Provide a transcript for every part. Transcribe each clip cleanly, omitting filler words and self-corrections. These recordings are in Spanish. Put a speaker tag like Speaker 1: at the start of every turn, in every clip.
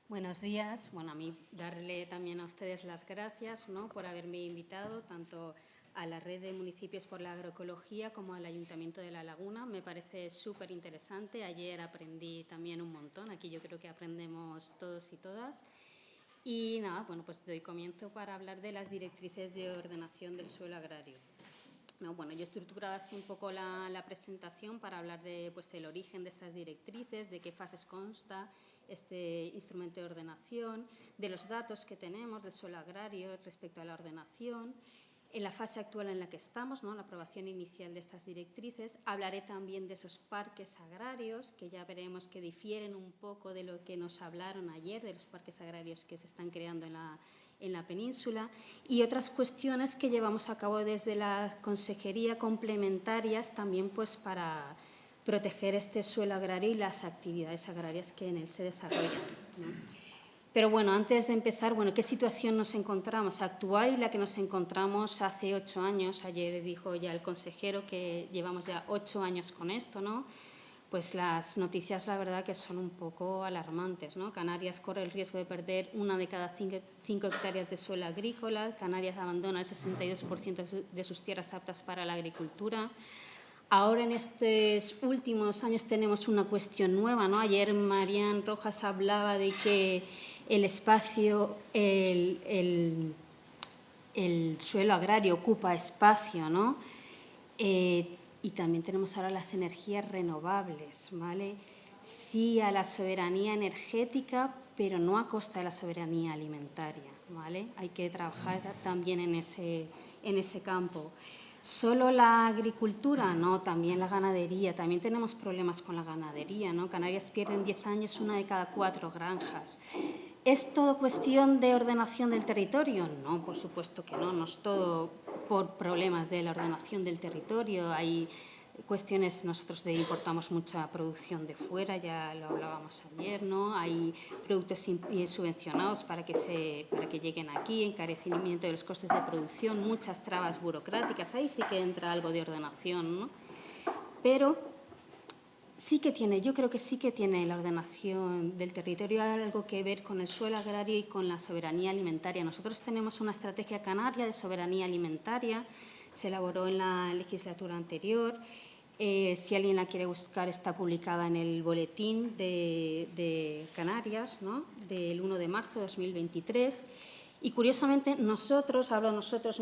Speaker 1: Buenos días. Bueno, a mí darle también a ustedes las gracias, ¿no?, por haberme invitado tanto a la Red de Municipios por la Agroecología como al Ayuntamiento de La Laguna. Me parece súper interesante. Ayer aprendí también un montón. Aquí yo creo que aprendemos todos y todas. Y nada, bueno, pues doy comienzo para hablar de las directrices de ordenación del suelo agrario. No, bueno, yo he estructurado así un poco la presentación para hablar de, pues, el origen de estas directrices, de qué fases consta este instrumento de ordenación, de los datos que tenemos del suelo agrario respecto a la ordenación, en la fase actual en la que estamos, ¿no?, la aprobación inicial de estas directrices. Hablaré también de esos parques agrarios, que ya veremos que difieren un poco de lo que nos hablaron ayer, de los parques agrarios que se están creando en la península, y otras cuestiones que llevamos a cabo desde la Consejería complementarias también, pues, para proteger este suelo agrario y las actividades agrarias que en él se desarrollan, ¿no? Pero bueno, antes de empezar, bueno, ¿qué situación nos encontramos actual y la que nos encontramos hace 8 años? Ayer dijo ya el consejero que llevamos ya 8 años con esto, ¿no? Pues las noticias, la verdad, que son un poco alarmantes, ¿no? Canarias corre el riesgo de perder 1 de cada 5 hectáreas de suelo agrícola. Canarias abandona el 62% de sus tierras aptas para la agricultura. Ahora, en estos últimos años, tenemos una cuestión nueva, ¿no? Ayer Marian Rojas hablaba de que el espacio, el suelo agrario ocupa espacio, ¿no? Y también tenemos ahora las energías renovables, ¿vale? Sí a la soberanía energética, pero no a costa de la soberanía alimentaria, ¿vale? Hay que trabajar también en ese campo. ¿Solo la agricultura? No, también la ganadería. También tenemos problemas con la ganadería, ¿no? Canarias pierde en 10 años 1 de cada 4 granjas. ¿Es todo cuestión de ordenación del territorio? No, por supuesto que no. No es todo por problemas de la ordenación del territorio. Hay cuestiones, nosotros importamos mucha producción de fuera, ya lo hablábamos ayer, ¿no? Hay productos subvencionados para que lleguen aquí, encarecimiento de los costes de producción, muchas trabas burocráticas. Ahí sí que entra algo de ordenación, ¿no? Pero sí que tiene, yo creo que sí que tiene la ordenación del territorio algo que ver con el suelo agrario y con la soberanía alimentaria. Nosotros tenemos una estrategia canaria de soberanía alimentaria, se elaboró en la legislatura anterior. Si alguien la quiere buscar, está publicada en el boletín de Canarias, ¿no?, del 1 de marzo de 2023. Y, curiosamente, mi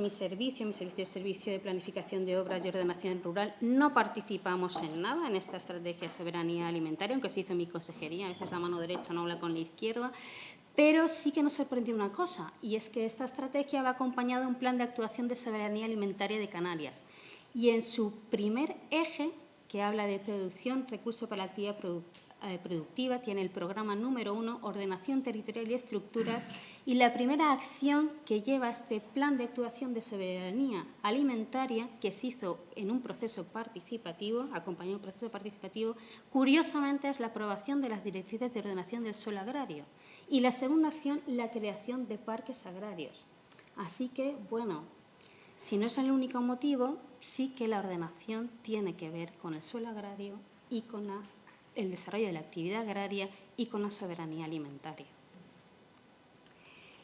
Speaker 1: servicio de planificación de obras y ordenación rural, no participamos en nada en esta estrategia de soberanía alimentaria, aunque se hizo en mi consejería. A veces la mano derecha no habla con la izquierda. Pero sí que nos sorprendió una cosa, y es que esta estrategia va acompañada de un plan de actuación de soberanía alimentaria de Canarias. Y en su primer eje, que habla de producción, recursos para la actividad productiva, tiene el programa número 1, ordenación territorial y estructuras, y la primera acción que lleva este plan de actuación de soberanía alimentaria, que se hizo en un proceso participativo, acompañado de un proceso participativo, curiosamente es la aprobación de las directrices de ordenación del suelo agrario. Y la segunda acción, la creación de parques agrarios. Así que, bueno, si no es el único motivo, sí que la ordenación tiene que ver con el suelo agrario y con el desarrollo de la actividad agraria y con la soberanía alimentaria.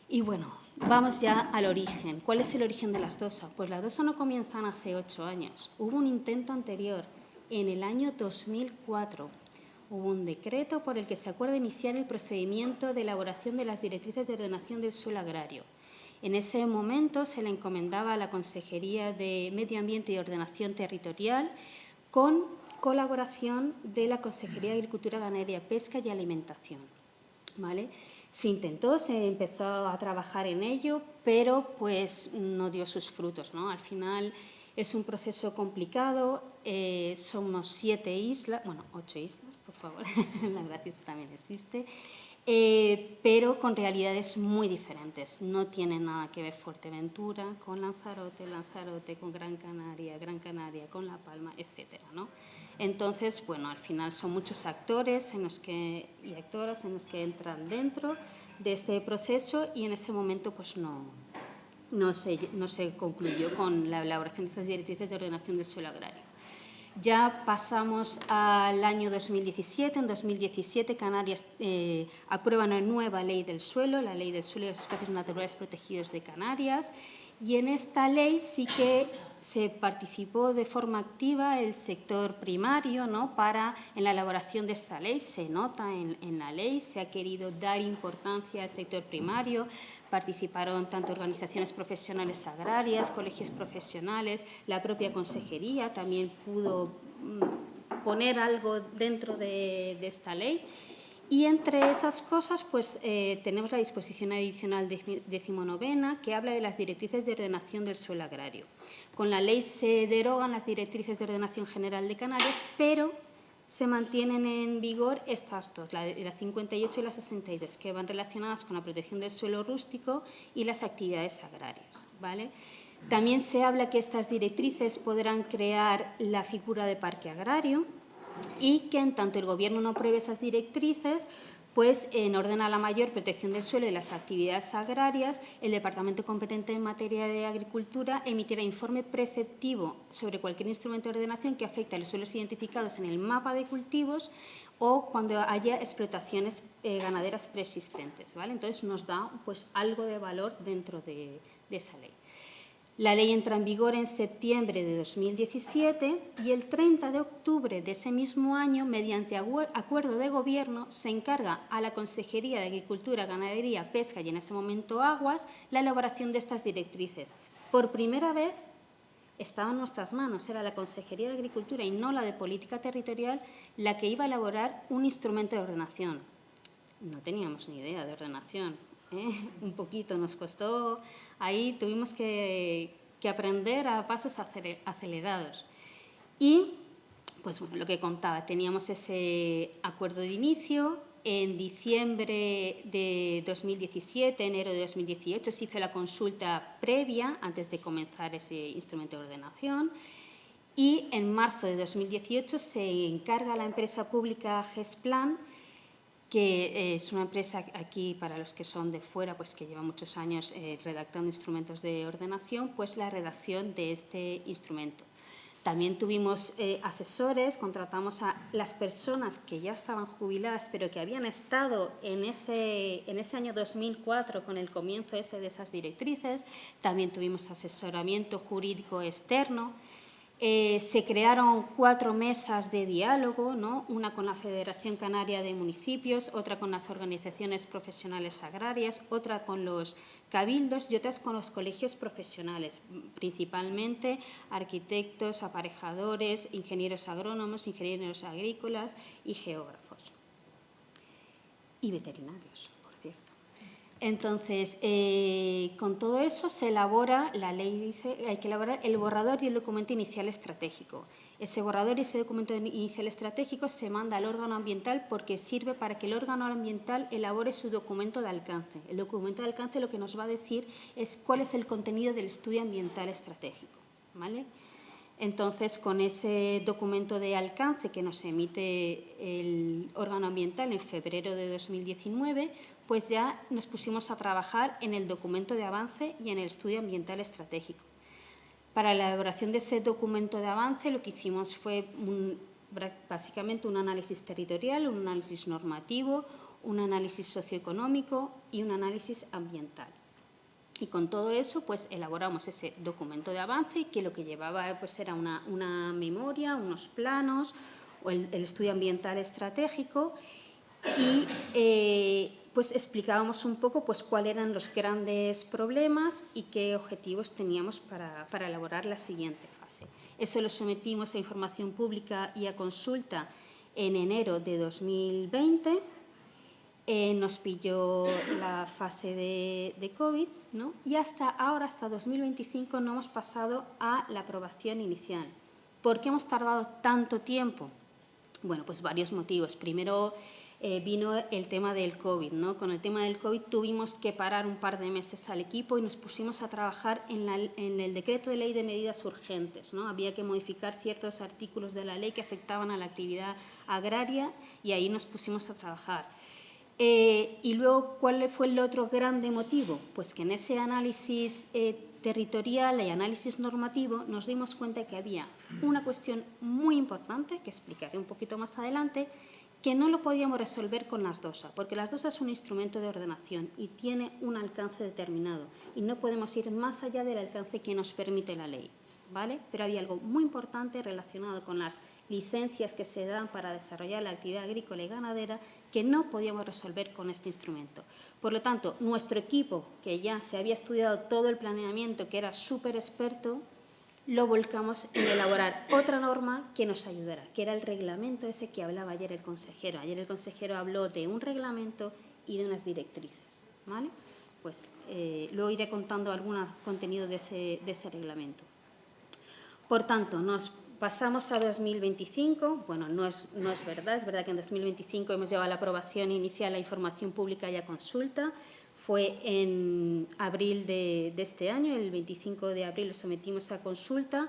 Speaker 1: Y bueno, vamos ya al origen. ¿Cuál es el origen de las DOSA? Pues las DOSA no comienzan hace 8 años. Hubo un intento anterior, en el año 2004. Hubo un decreto por el que se acuerda iniciar el procedimiento de elaboración de las directrices de ordenación del suelo agrario. En ese momento se le encomendaba a la Consejería de Medio Ambiente y Ordenación Territorial con colaboración de la Consejería de Agricultura, Ganadería, Pesca y Alimentación, ¿vale? Se intentó, se empezó a trabajar en ello, pero pues no dio sus frutos, ¿no? Al final es un proceso complicado, somos 7 islas, bueno, 8 islas, por favor, la gracia también existe, pero con realidades muy diferentes. No tiene nada que ver Fuerteventura con Lanzarote, Lanzarote con Gran Canaria, Gran Canaria con La Palma, etcétera, ¿no? Entonces, bueno, al final son muchos actores y actoras en los que entran dentro de este proceso, y en ese momento pues no se concluyó con la elaboración de estas directrices de ordenación del suelo agrario. Ya pasamos al año 2017. En 2017 Canarias aprueba una nueva ley del suelo, la Ley del Suelo y los Espacios Naturales Protegidos de Canarias, y en esta ley sí que se participó de forma activa el sector primario, ¿no? En la elaboración de esta ley. Se nota en la ley, se ha querido dar importancia al sector primario. Participaron tanto organizaciones profesionales agrarias, colegios profesionales, la propia consejería también pudo poner algo dentro de esta ley. Y entre esas cosas, pues tenemos la disposición adicional 19ª, que habla de las directrices de ordenación del suelo agrario. Con la ley se derogan las directrices de ordenación general de Canarias, pero se mantienen en vigor estas dos, la 58 y la 62, que van relacionadas con la protección del suelo rústico y las actividades agrarias, ¿vale? También se habla que estas directrices podrán crear la figura de parque agrario y que en tanto el Gobierno no apruebe esas directrices, pues en orden a la mayor protección del suelo y las actividades agrarias, el Departamento competente en materia de agricultura emitirá informe preceptivo sobre cualquier instrumento de ordenación que afecte a los suelos identificados en el mapa de cultivos o cuando haya explotaciones ganaderas preexistentes, ¿vale? Entonces nos da pues algo de valor dentro de esa ley. La ley entra en vigor en septiembre de 2017 y el 30 de octubre de ese mismo año, mediante acuerdo de Gobierno, se encarga a la Consejería de Agricultura, Ganadería, Pesca y en ese momento Aguas la elaboración de estas directrices. Por primera vez estaba en nuestras manos, era la Consejería de Agricultura y no la de Política Territorial la que iba a elaborar un instrumento de ordenación. No teníamos ni idea de ordenación, ¿eh? Un poquito nos costó. Ahí tuvimos que aprender a pasos acelerados. Y, pues bueno, lo que contaba, teníamos ese acuerdo de inicio. En diciembre de 2017, enero de 2018, se hizo la consulta previa antes de comenzar ese instrumento de ordenación. Y en marzo de 2018 se encarga a la empresa pública Gesplan, que es una empresa aquí, para los que son de fuera, pues que lleva muchos años redactando instrumentos de ordenación, pues la redacción de este instrumento. También tuvimos asesores, contratamos a las personas que ya estaban jubiladas, pero que habían estado en ese año 2004 con el comienzo de esas directrices. También tuvimos asesoramiento jurídico externo. Se crearon 4 mesas de diálogo, ¿no? Una con la Federación Canaria de Municipios, otra con las organizaciones profesionales agrarias, otra con los cabildos y otras con los colegios profesionales, principalmente arquitectos, aparejadores, ingenieros agrónomos, ingenieros agrícolas y geógrafos. Y veterinarios, por cierto. Entonces, con todo eso se elabora, la ley dice, hay que elaborar el borrador y el documento inicial estratégico. Ese borrador y ese documento inicial estratégico se manda al órgano ambiental porque sirve para que el órgano ambiental elabore su documento de alcance. El documento de alcance lo que nos va a decir es cuál es el contenido del estudio ambiental estratégico, ¿vale? Entonces, con ese documento de alcance que nos emite el órgano ambiental en febrero de 2019, pues ya nos pusimos a trabajar en el documento de avance y en el estudio ambiental estratégico. Para la elaboración de ese documento de avance lo que hicimos fue básicamente un análisis territorial, un análisis normativo, un análisis socioeconómico y un análisis ambiental. Y con todo eso, pues elaboramos ese documento de avance que lo que llevaba pues era una memoria, unos planos, o el estudio ambiental estratégico y pues explicábamos un poco pues cuáles eran los grandes problemas y qué objetivos teníamos para elaborar la siguiente fase. Eso lo sometimos a información pública y a consulta en enero de 2020. Nos pilló la fase de COVID, ¿no? Y hasta ahora, hasta 2025, no hemos pasado a la aprobación inicial. ¿Por qué hemos tardado tanto tiempo? Bueno, pues varios motivos. Primero vino el tema del COVID, ¿no? Con el tema del COVID tuvimos que parar un par de meses al equipo y nos pusimos a trabajar en el decreto de ley de medidas urgentes, ¿no? Había que modificar ciertos artículos de la ley que afectaban a la actividad agraria y ahí nos pusimos a trabajar. Y luego, ¿cuál fue el otro grande motivo? Pues que en ese análisis territorial y análisis normativo, nos dimos cuenta que había una cuestión muy importante, que explicaré un poquito más adelante, que no lo podíamos resolver con las DOSA, porque las DOSA es un instrumento de ordenación y tiene un alcance determinado y no podemos ir más allá del alcance que nos permite la ley, ¿vale? Pero había algo muy importante relacionado con las licencias que se dan para desarrollar la actividad agrícola y ganadera que no podíamos resolver con este instrumento. Por lo tanto, nuestro equipo, que ya se había estudiado todo el planeamiento, que era súper experto, lo volcamos en elaborar otra norma que nos ayudara, que era el reglamento ese que hablaba ayer el consejero. Ayer el consejero habló de un reglamento y de unas directrices, ¿vale? Pues luego iré contando algún contenido de ese reglamento. Por tanto, nos pasamos a 2025. Bueno, no es verdad, es verdad que en 2025 hemos llevado a la aprobación inicial la información pública y a consulta. Fue en abril de este año, el 25 de abril lo sometimos a consulta.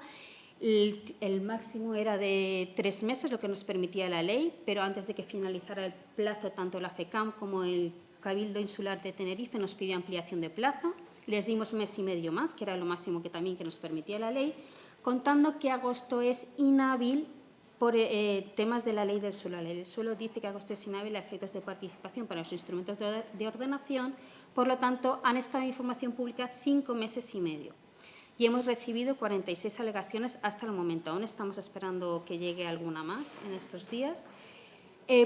Speaker 1: El máximo era de 3 meses, lo que nos permitía la ley, pero antes de que finalizara el plazo, tanto la FECAM como el Cabildo Insular de Tenerife nos pidió ampliación de plazo. Les dimos 1 mes y medio más, que era lo máximo que nos permitía la ley, contando que agosto es inhábil por temas de la ley del suelo. La ley del suelo dice que agosto es inhábil a efectos de participación para los instrumentos de ordenación. Por lo tanto, han estado en información pública 5 meses y medio y hemos recibido 46 alegaciones hasta el momento. Aún estamos esperando que llegue alguna más en estos días.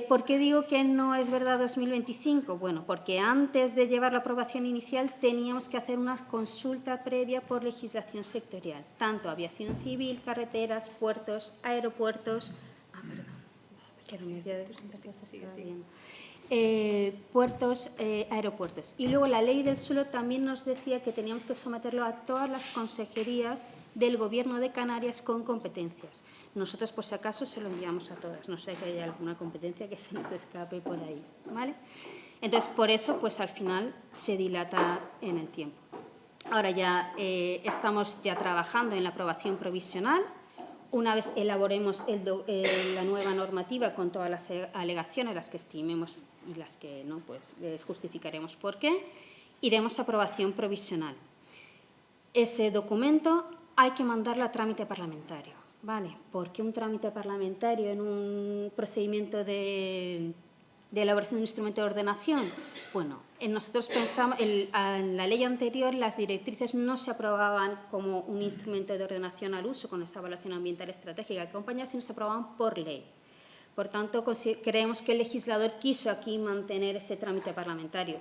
Speaker 1: ¿Por qué digo que no es verdad 2025? Bueno, porque antes de llevar la aprobación inicial teníamos que hacer una consulta previa por legislación sectorial, tanto aviación civil, carreteras, puertos, aeropuertos. Puertos, aeropuertos. Y luego la ley del suelo también nos decía que teníamos que someterlo a todas las consejerías del Gobierno de Canarias con competencias. Nosotros, por si acaso, se lo enviamos a todas. No sé que haya alguna competencia que se nos escape por ahí, ¿vale? Entonces, por eso, pues al final se dilata en el tiempo. Ahora ya estamos trabajando en la aprobación provisional. Una vez elaboremos la nueva normativa con todas las alegaciones, las que estimemos y las que no, pues les justificaremos por qué, iremos a aprobación provisional. Ese documento hay que mandarlo a trámite parlamentario, ¿vale? ¿Por qué un trámite parlamentario en un procedimiento de elaboración de un instrumento de ordenación? Bueno, nosotros pensamos, en la ley anterior las directrices no se aprobaban como un instrumento de ordenación al uso con esa evaluación ambiental estratégica que acompaña, sino se aprobaban por ley. Por tanto, creemos que el legislador quiso aquí mantener ese trámite parlamentario.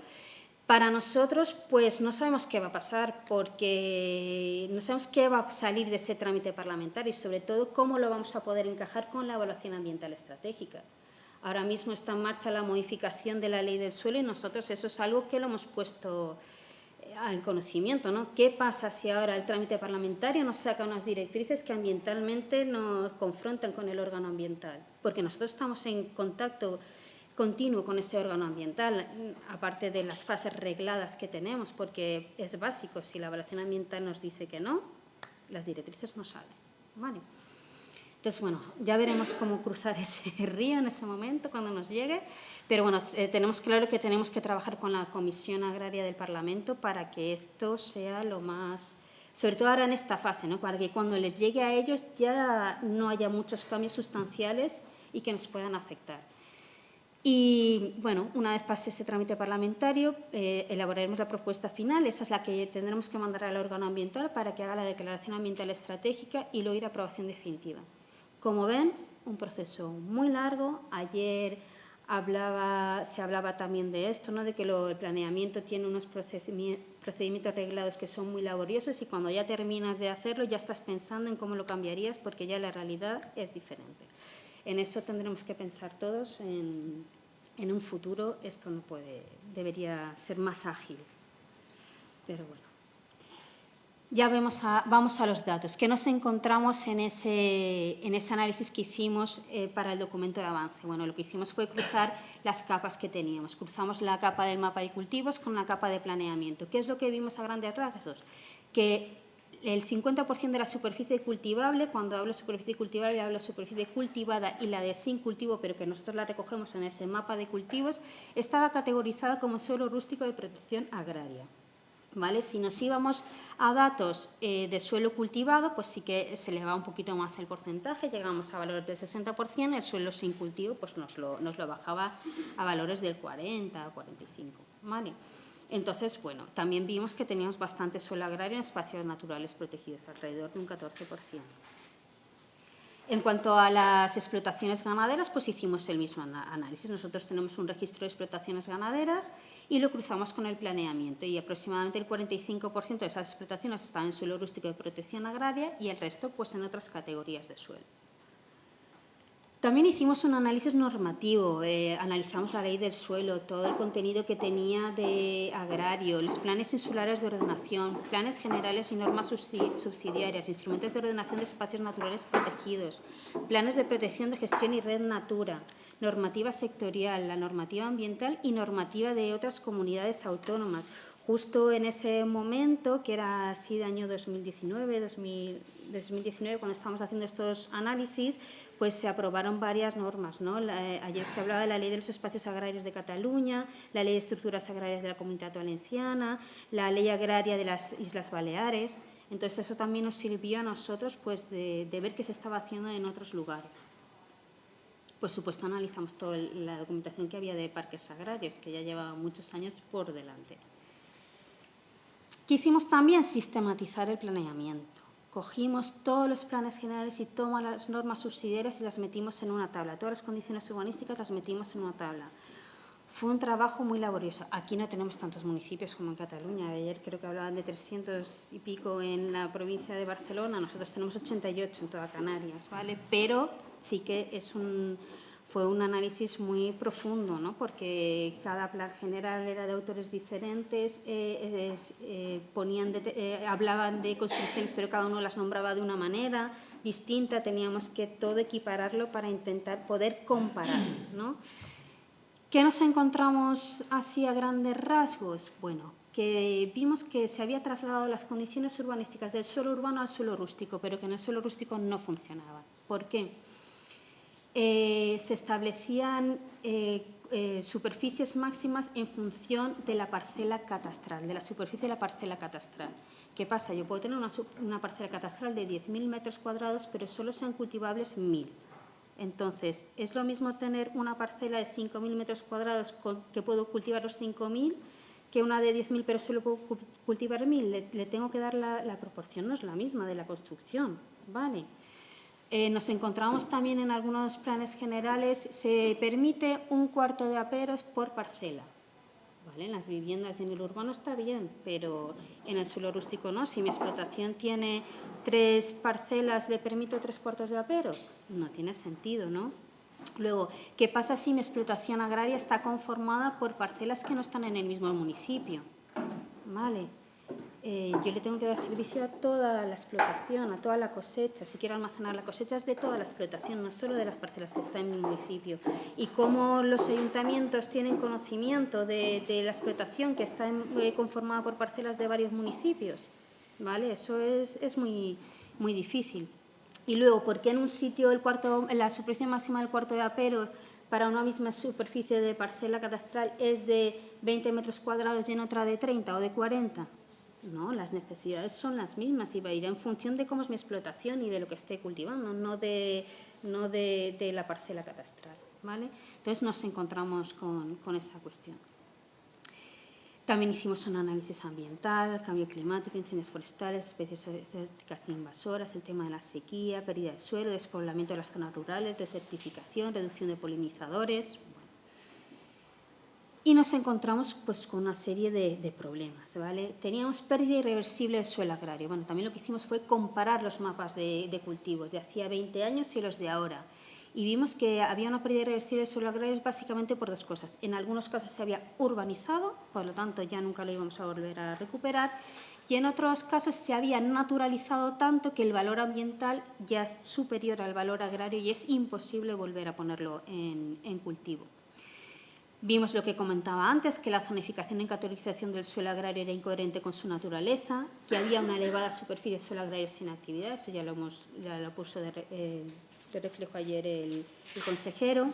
Speaker 1: Para nosotros, pues no sabemos qué va a pasar, porque no sabemos qué va a salir de ese trámite parlamentario y, sobre todo, cómo lo vamos a poder encajar con la evaluación ambiental estratégica. Ahora mismo está en marcha la modificación de la ley del suelo y nosotros eso es algo que lo hemos puesto al conocimiento, ¿no? ¿Qué pasa si ahora el trámite parlamentario nos saca unas directrices que ambientalmente nos confrontan con el órgano ambiental? Porque nosotros estamos en contacto continuo con ese órgano ambiental, aparte de las fases regladas que tenemos, porque es básico, si la evaluación ambiental nos dice que no, las directrices no salen, ¿vale? Entonces, bueno, ya veremos cómo cruzar ese río en ese momento, cuando nos llegue, pero bueno, tenemos claro que tenemos que trabajar con la Comisión Agraria del Parlamento para que esto sea lo más, sobre todo ahora en esta fase, ¿no? Para que cuando les llegue a ellos ya no haya muchos cambios sustanciales y que nos puedan afectar. Y, bueno, una vez pase ese trámite parlamentario, elaboraremos la propuesta final. Esa es la que tendremos que mandar al órgano ambiental para que haga la declaración ambiental estratégica y luego ir a aprobación definitiva. Como ven, un proceso muy largo. Ayer se hablaba también de esto, ¿no? De que el planeamiento tiene unos procedimientos reglados que son muy laboriosos y cuando ya terminas de hacerlo ya estás pensando en cómo lo cambiarías porque ya la realidad es diferente. En eso tendremos que pensar todos en un futuro. Esto no debería ser más ágil. Pero bueno. Ya vamos a los datos. ¿Qué nos encontramos en ese análisis que hicimos para el documento de avance? Bueno, lo que hicimos fue cruzar las capas que teníamos. Cruzamos la capa del mapa de cultivos con la capa de planeamiento. ¿Qué es lo que vimos a grandes rasgos? Que el 50% de la superficie cultivable, cuando hablo de superficie cultivable, hablo de superficie cultivada y la de sin cultivo, pero que nosotros la recogemos en ese mapa de cultivos, estaba categorizada como suelo rústico de protección agraria. ¿vale? Si nos íbamos a datos de suelo cultivado, pues sí que se elevaba un poquito más el porcentaje, llegamos a valores del 60%, el suelo sin cultivo pues nos lo bajaba a valores del 40 o 45%, ¿vale? Entonces, bueno, también vimos que teníamos bastante suelo agrario en espacios naturales protegidos, alrededor de un 14%. En cuanto a las explotaciones ganaderas, pues hicimos el mismo análisis. Nosotros tenemos un registro de explotaciones ganaderas y lo cruzamos con el planeamiento, y aproximadamente el 45% de esas explotaciones están en suelo rústico de protección agraria y el resto pues en otras categorías de suelo. También hicimos un análisis normativo, analizamos la ley del suelo, todo el contenido que tenía de agrario, los planes insulares de ordenación, planes generales y normas subsidiarias, instrumentos de ordenación de espacios naturales protegidos, planes de protección de gestión y red Natura, normativa sectorial, la normativa ambiental y normativa de otras comunidades autónomas. Justo en ese momento, que era así de año 2019, cuando estábamos haciendo estos análisis, pues se aprobaron varias normas, ¿no? Ayer se hablaba de la Ley de los Espacios Agrarios de Cataluña, la Ley de Estructuras Agrarias de la Comunidad Valenciana, la Ley Agraria de las Islas Baleares. Entonces, eso también nos sirvió a nosotros pues, de ver qué se estaba haciendo en otros lugares. Por supuesto, analizamos toda la documentación que había de parques agrarios, que ya llevaba muchos años por delante. ¿Qué hicimos también? Sistematizar el planeamiento. Cogimos todos los planes generales y todas las normas subsidiarias y las metimos en una tabla. Todas las condiciones urbanísticas las metimos en una tabla. Fue un trabajo muy laborioso. Aquí no tenemos tantos municipios como en Cataluña. Ayer creo que hablaban de 300 y pico en la provincia de Barcelona. Nosotros tenemos 88 en toda Canarias, ¿vale? Pero sí que fue un análisis muy profundo, ¿no? Porque cada plan general era de autores diferentes, hablaban de construcciones, pero cada uno las nombraba de una manera distinta. Teníamos que todo equipararlo para intentar poder comparar, ¿no? ¿Qué nos encontramos así a grandes rasgos? Bueno, que vimos que se había trasladado las condiciones urbanísticas del suelo urbano al suelo rústico, pero que en el suelo rústico no funcionaba. ¿Por qué? Se establecían superficies máximas en función de la parcela catastral, de la superficie de la parcela catastral. ¿Qué pasa? Yo puedo tener una parcela catastral de 10.000 metros cuadrados, pero solo sean cultivables 1.000. Entonces, ¿es lo mismo tener una parcela de 5.000 metros cuadrados que puedo cultivar los 5.000 que una de 10.000 pero solo puedo cultivar 1.000? Le tengo que dar la proporción, no es la misma de la construcción, ¿vale? Nos encontramos también en algunos planes generales, se permite 1/4 de aperos por parcela. ¿Vale? En las viviendas y en el urbano está bien, pero en el suelo rústico no. Si mi explotación tiene 3 parcelas, ¿le permito 3/4 de apero? No tiene sentido, ¿no? Luego, ¿qué pasa si mi explotación agraria está conformada por parcelas que no están en el mismo municipio? ¿Vale? Yo le tengo que dar servicio a toda la explotación, a toda la cosecha. Si quiero almacenar la cosecha es de toda la explotación, no solo de las parcelas que están en mi municipio. Y cómo los ayuntamientos tienen conocimiento de la explotación que está conformada por parcelas de varios municipios, ¿vale? Eso es muy, muy difícil. Y luego, ¿por qué en un sitio la superficie máxima del cuarto de apero para una misma superficie de parcela catastral es de 20 metros cuadrados y en otra de 30 o de 40? No, las necesidades son las mismas y va a ir en función de cómo es mi explotación y de lo que esté cultivando, no de la parcela catastral, ¿vale? Entonces nos encontramos con esa cuestión. También hicimos un análisis ambiental, cambio climático, incendios forestales, especies exóticas invasoras, el tema de la sequía, pérdida de suelo, despoblamiento de las zonas rurales, desertificación, reducción de polinizadores. Y nos encontramos pues, con una serie de problemas, ¿vale? Teníamos pérdida irreversible de suelo agrario. Bueno, también lo que hicimos fue comparar los mapas de cultivos de hacía 20 años y los de ahora. Y vimos que había una pérdida irreversible de suelo agrario básicamente por 2 cosas. En algunos casos se había urbanizado, por lo tanto ya nunca lo íbamos a volver a recuperar, y en otros casos se había naturalizado tanto que el valor ambiental ya es superior al valor agrario y es imposible volver a ponerlo en cultivo. Vimos lo que comentaba antes, que la zonificación y categorización del suelo agrario era incoherente con su naturaleza, que había una elevada superficie de suelo agrario sin actividad, eso ya lo puso de reflejo ayer el consejero,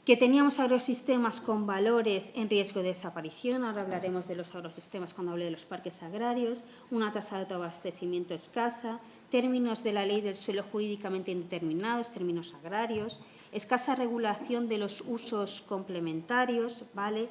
Speaker 1: que teníamos agrosistemas con valores en riesgo de desaparición, ahora hablaremos de los agrosistemas cuando hable de los parques agrarios, una tasa de autoabastecimiento escasa, términos de la ley del suelo jurídicamente indeterminados, términos agrarios, escasa regulación de los usos complementarios, ¿vale?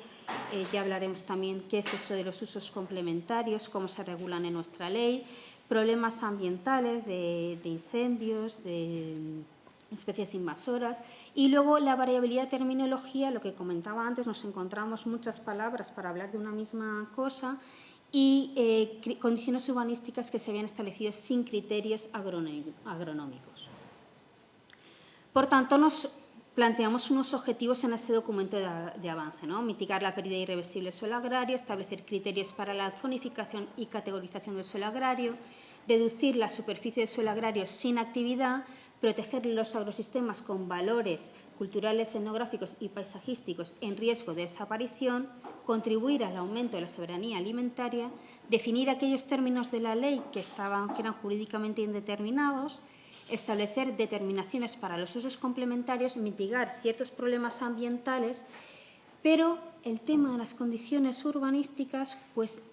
Speaker 1: Ya hablaremos también qué es eso de los usos complementarios, cómo se regulan en nuestra ley, problemas ambientales de incendios, de especies invasoras y luego la variabilidad de terminología, lo que comentaba antes, nos encontramos muchas palabras para hablar de una misma cosa y condiciones urbanísticas que se habían establecido sin criterios agronómicos. Por tanto, nos planteamos unos objetivos en ese documento de avance, ¿no? Mitigar la pérdida irreversible del suelo agrario, establecer criterios para la zonificación y categorización del suelo agrario, reducir la superficie del suelo agrario sin actividad, proteger los agrosistemas con valores culturales, etnográficos y paisajísticos en riesgo de desaparición, contribuir al aumento de la soberanía alimentaria, definir aquellos términos de la ley que eran jurídicamente indeterminados, establecer determinaciones para los usos complementarios, mitigar ciertos problemas ambientales, pero el tema de las condiciones urbanísticas, pues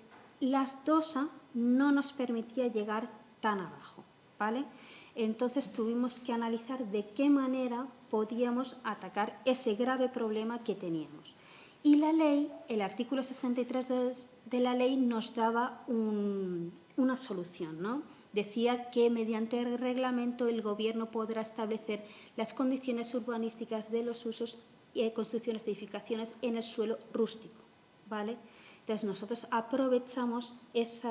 Speaker 1: las DOSA no nos permitía llegar tan abajo, ¿vale? Entonces tuvimos que analizar de qué manera podíamos atacar ese grave problema que teníamos. Y la ley, el artículo 63 de la ley nos daba una solución, ¿no? Decía que mediante el reglamento el Gobierno podrá establecer las condiciones urbanísticas de los usos y construcciones de edificaciones en el suelo rústico, ¿vale? Entonces, nosotros aprovechamos eso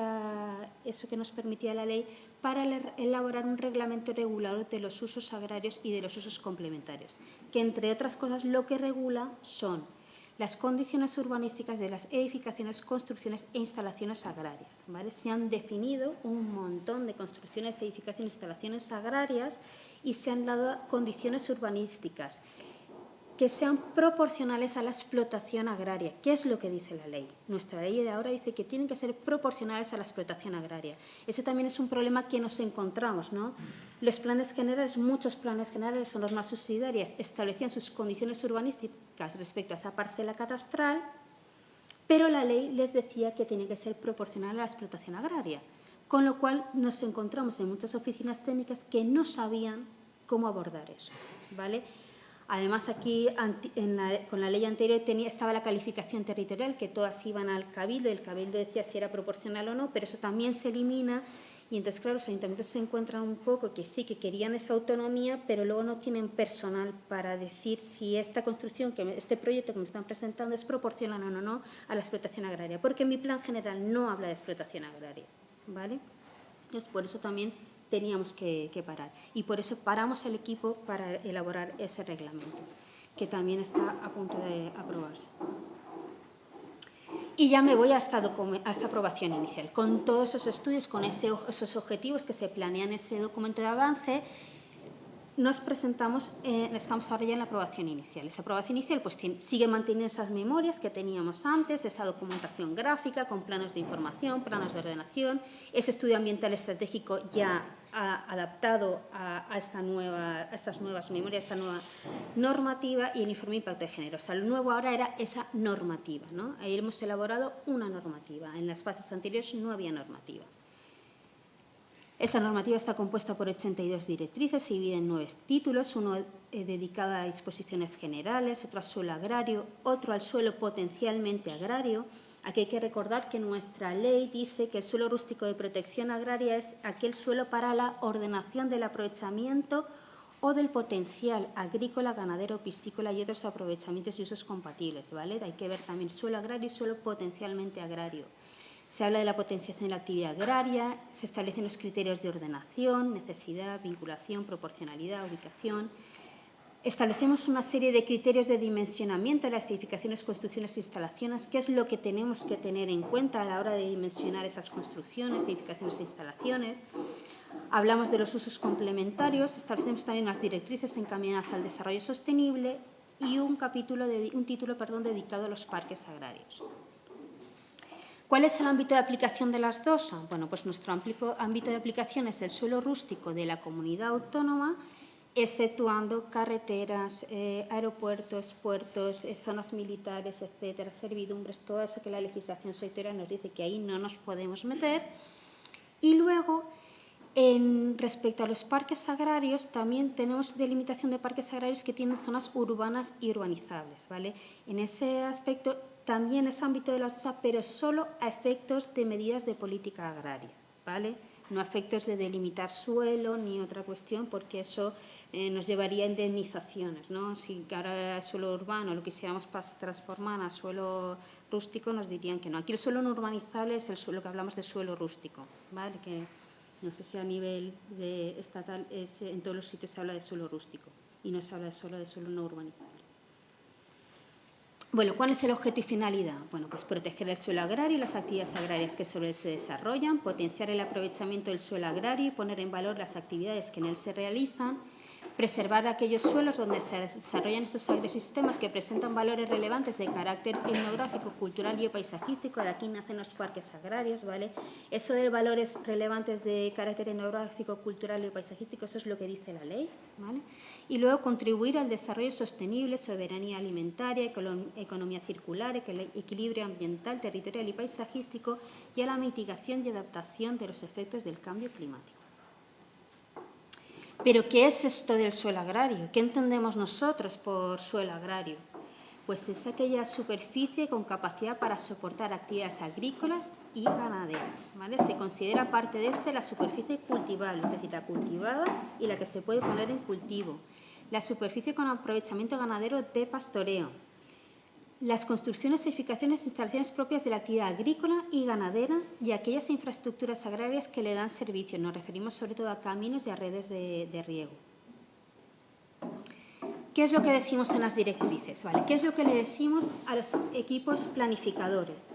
Speaker 1: que nos permitía la ley para elaborar un reglamento regulador de los usos agrarios y de los usos complementarios, que, entre otras cosas, lo que regula son las condiciones urbanísticas de las edificaciones, construcciones e instalaciones agrarias, ¿vale? Se han definido un montón de construcciones, edificaciones e instalaciones agrarias y se han dado condiciones urbanísticas que sean proporcionales a la explotación agraria. ¿Qué es lo que dice la ley? Nuestra ley de ahora dice que tienen que ser proporcionales a la explotación agraria. Ese también es un problema que nos encontramos, ¿no? Los planes generales, muchos planes generales son normas subsidiarias, establecían sus condiciones urbanísticas respecto a esa parcela catastral, pero la ley les decía que tiene que ser proporcional a la explotación agraria, con lo cual nos encontramos en muchas oficinas técnicas que no sabían cómo abordar eso, ¿vale? Además, aquí con la ley anterior estaba la calificación territorial, que todas iban al Cabildo, y el Cabildo decía si era proporcional o no, pero eso también se elimina y entonces, claro, los ayuntamientos se encuentran un poco que sí, que querían esa autonomía, pero luego no tienen personal para decir si esta construcción, este proyecto que me están presentando es proporcional o no a la explotación agraria, porque mi plan general no habla de explotación agraria, ¿vale? Entonces, por eso también teníamos que parar. Y por eso paramos el equipo para elaborar ese reglamento, que también está a punto de aprobarse. Y ya me voy a esta aprobación inicial. Con todos esos estudios, con esos objetivos que se planean en ese documento de avance, nos presentamos, estamos ahora ya en la aprobación inicial. Esa aprobación inicial pues, sigue manteniendo esas memorias que teníamos antes, esa documentación gráfica con planos de información, planos de ordenación, ese estudio ambiental estratégico ya adaptado a estas nuevas memorias, esta nueva normativa y el informe de impacto de género. O sea, lo nuevo ahora era esa normativa, ¿no? Ahí hemos elaborado una normativa. En las fases anteriores no había normativa. Esa normativa está compuesta por 82 directrices, se divide en 9 títulos, uno dedicado a disposiciones generales, otro al suelo agrario, otro al suelo potencialmente agrario. Aquí hay que recordar que nuestra ley dice que el suelo rústico de protección agraria es aquel suelo para la ordenación del aprovechamiento o del potencial agrícola, ganadero, piscícola y otros aprovechamientos y usos compatibles, ¿vale? Hay que ver también suelo agrario y suelo potencialmente agrario. Se habla de la potenciación de la actividad agraria, se establecen los criterios de ordenación, necesidad, vinculación, proporcionalidad, ubicación. Establecemos una serie de criterios de dimensionamiento de las edificaciones, construcciones e instalaciones, qué es lo que tenemos que tener en cuenta a la hora de dimensionar esas construcciones, edificaciones e instalaciones. Hablamos de los usos complementarios, establecemos también unas directrices encaminadas al desarrollo sostenible y un título dedicado a los parques agrarios. ¿Cuál es el ámbito de aplicación de las DOSA? Bueno, pues nuestro ámbito de aplicación es el suelo rústico de la comunidad autónoma exceptuando carreteras, aeropuertos, puertos, zonas militares, etcétera, servidumbres, todo eso que la legislación sectorial nos dice que ahí no nos podemos meter. Y luego, respecto a los parques agrarios, también tenemos delimitación de parques agrarios que tienen zonas urbanas y urbanizables, ¿vale? En ese aspecto también es ámbito de las DOSA, pero solo a efectos de medidas de política agraria, ¿vale? No a efectos de delimitar suelo ni otra cuestión, porque eso nos llevaría a indemnizaciones, ¿no? Si ahora es suelo urbano lo quisiéramos transformar a suelo rústico, nos dirían que no. Aquí el suelo no urbanizable es el suelo que hablamos de suelo rústico, ¿vale? Que no sé si a nivel estatal en todos los sitios se habla de suelo rústico y no se habla solo de suelo no urbanizable. Bueno, ¿cuál es el objeto y finalidad? Bueno, pues proteger el suelo agrario y las actividades agrarias que sobre él se desarrollan, potenciar el aprovechamiento del suelo agrario y poner en valor las actividades que en él se realizan, preservar aquellos suelos donde se desarrollan estos agrosistemas que presentan valores relevantes de carácter etnográfico, cultural y paisajístico. De aquí nacen los parques agrarios, ¿vale? Eso de valores relevantes de carácter etnográfico, cultural y paisajístico, eso es lo que dice la ley, ¿vale? Y luego contribuir al desarrollo sostenible, soberanía alimentaria, economía circular, equilibrio ambiental, territorial y paisajístico y a la mitigación y adaptación de los efectos del cambio climático. ¿Pero qué es esto del suelo agrario? ¿Qué entendemos nosotros por suelo agrario? Pues es aquella superficie con capacidad para soportar actividades agrícolas y ganaderas, ¿vale? Se considera parte de la superficie cultivable, es decir, la cultivada y la que se puede poner en cultivo. La superficie con aprovechamiento ganadero de pastoreo. Las construcciones, edificaciones e instalaciones propias de la actividad agrícola y ganadera y aquellas infraestructuras agrarias que le dan servicio. Nos referimos sobre todo a caminos y a redes de riego. ¿Qué es lo que decimos en las directrices? ¿Vale? ¿Qué es lo que le decimos a los equipos planificadores?